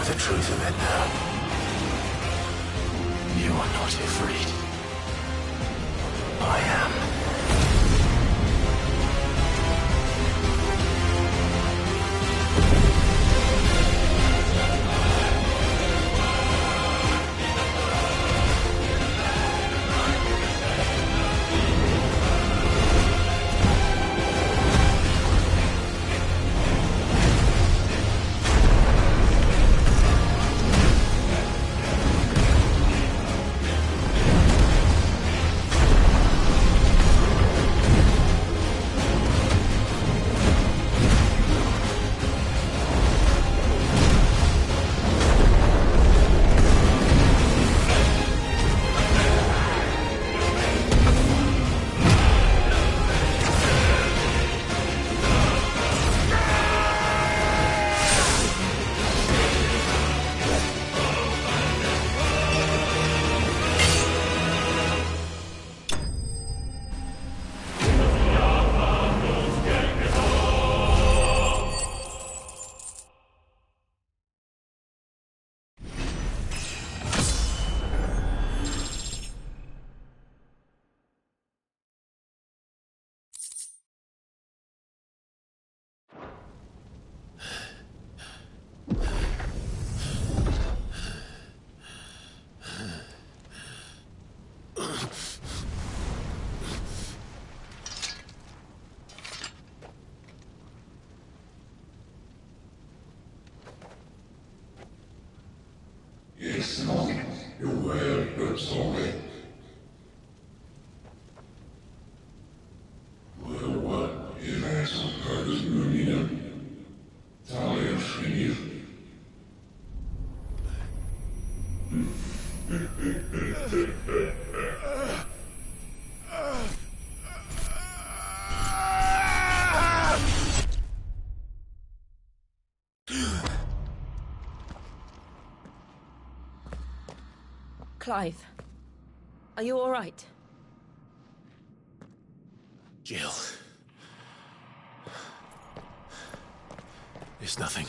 The truth of it now. You are not afraid. I am. Clive, are you all right? Jill. It's nothing.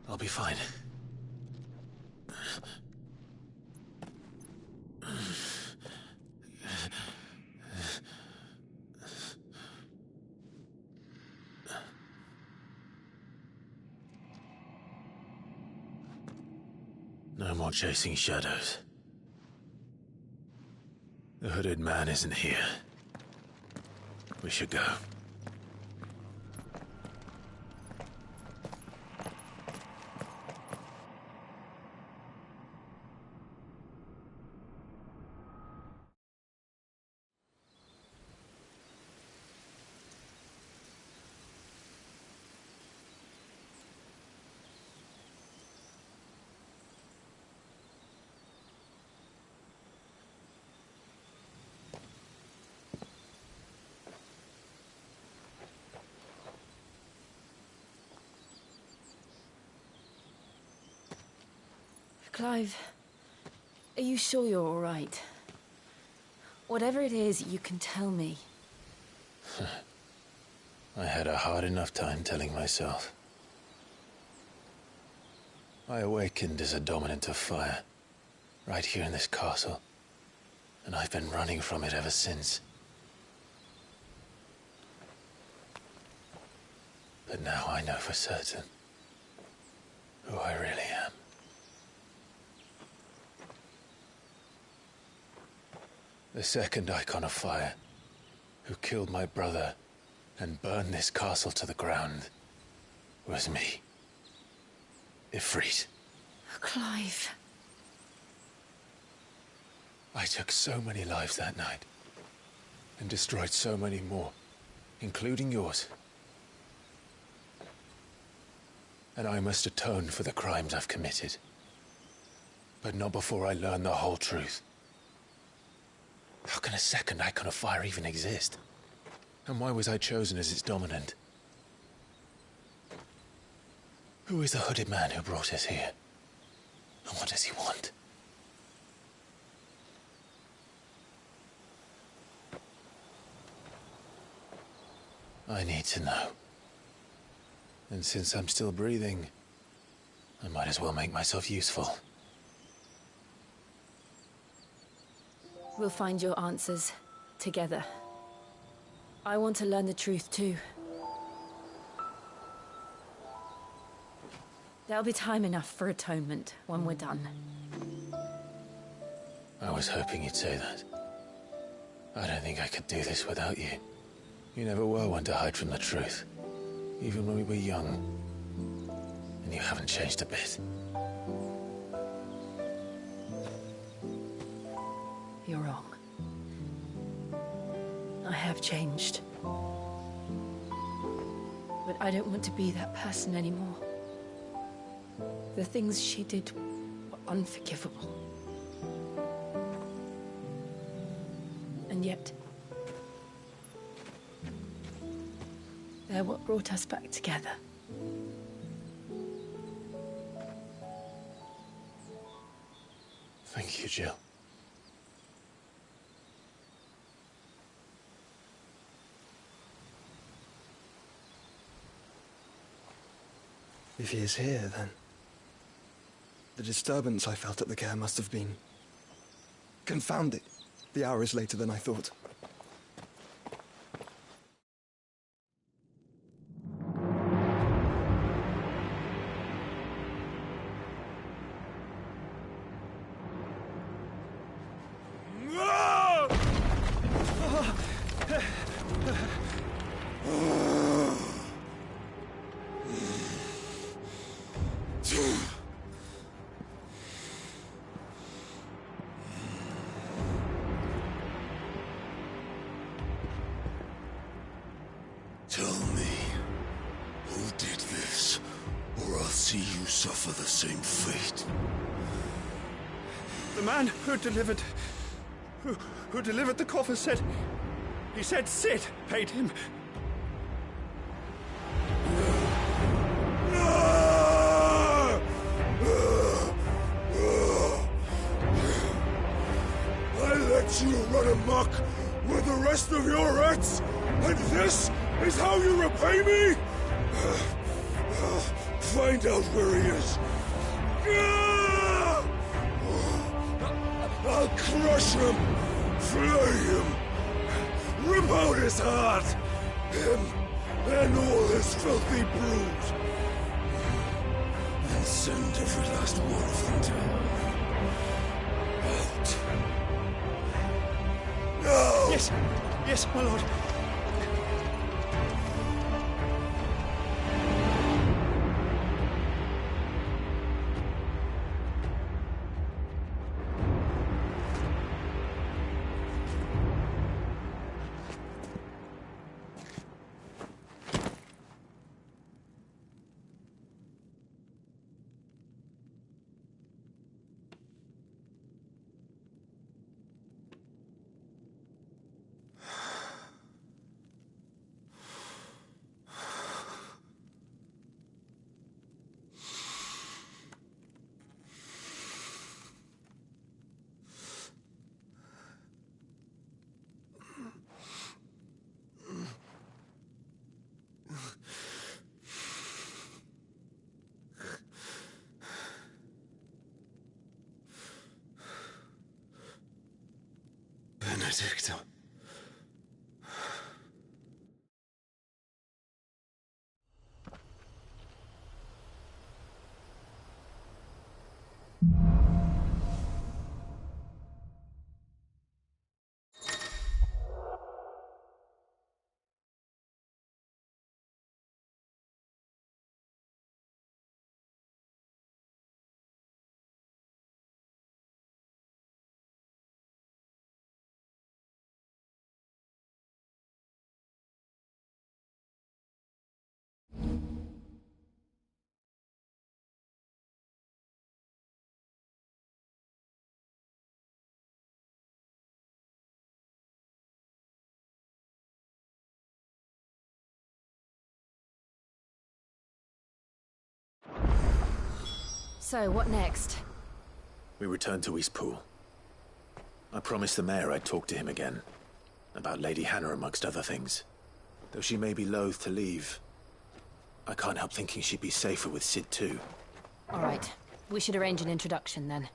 I'll be fine. No more chasing shadows. The hooded man isn't here. We should go. Clive, are you sure you're all right? Whatever it is, you can tell me. I had a hard enough time telling myself. I awakened as a dominant of fire, right here in this castle, and I've been running from it ever since. But now I know for certain who I really am. The second icon of fire, who killed my brother and burned this castle to the ground, was me. Ifrit. Clive. I took so many lives that night, and destroyed so many more, including yours. And I must atone for the crimes I've committed. But not before I learn the whole truth. How can a second icon of fire even exist? And why was I chosen as its dominant? Who is the hooded man who brought us here? And what does he want? I need to know. And since I'm still breathing, I might as well make myself useful. We'll find your answers together. I want to learn the truth too. There'll be time enough for atonement when we're done. I was hoping you'd say that. I don't think I could do this without you. You never were one to hide from the truth, even when we were young. And you haven't changed a bit. You're wrong. I have changed. But I don't want to be that person anymore. The things she did were unforgivable. And yet, they're what brought us back together. Thank you, Jill. If he is here, then the disturbance I felt at the care must have been confounded. The hour is later than I thought. Tell me, who did this, or I'll see you suffer the same fate. The man who delivered the coffin said Sid paid him. muck with the rest of your rats? And this is how you repay me? Find out where he is. I'll crush him, flay him, rip out his heart, him and all his filthy brood, and send every last one of them down. Out. No! Yes, yes, my lord. Benedicta. So, what next? We return to Eastpool. I promised the mayor I'd talk to him again. About Lady Hannah, amongst other things. Though she may be loath to leave, I can't help thinking she'd be safer with Cid too. All right. We should arrange an introduction then.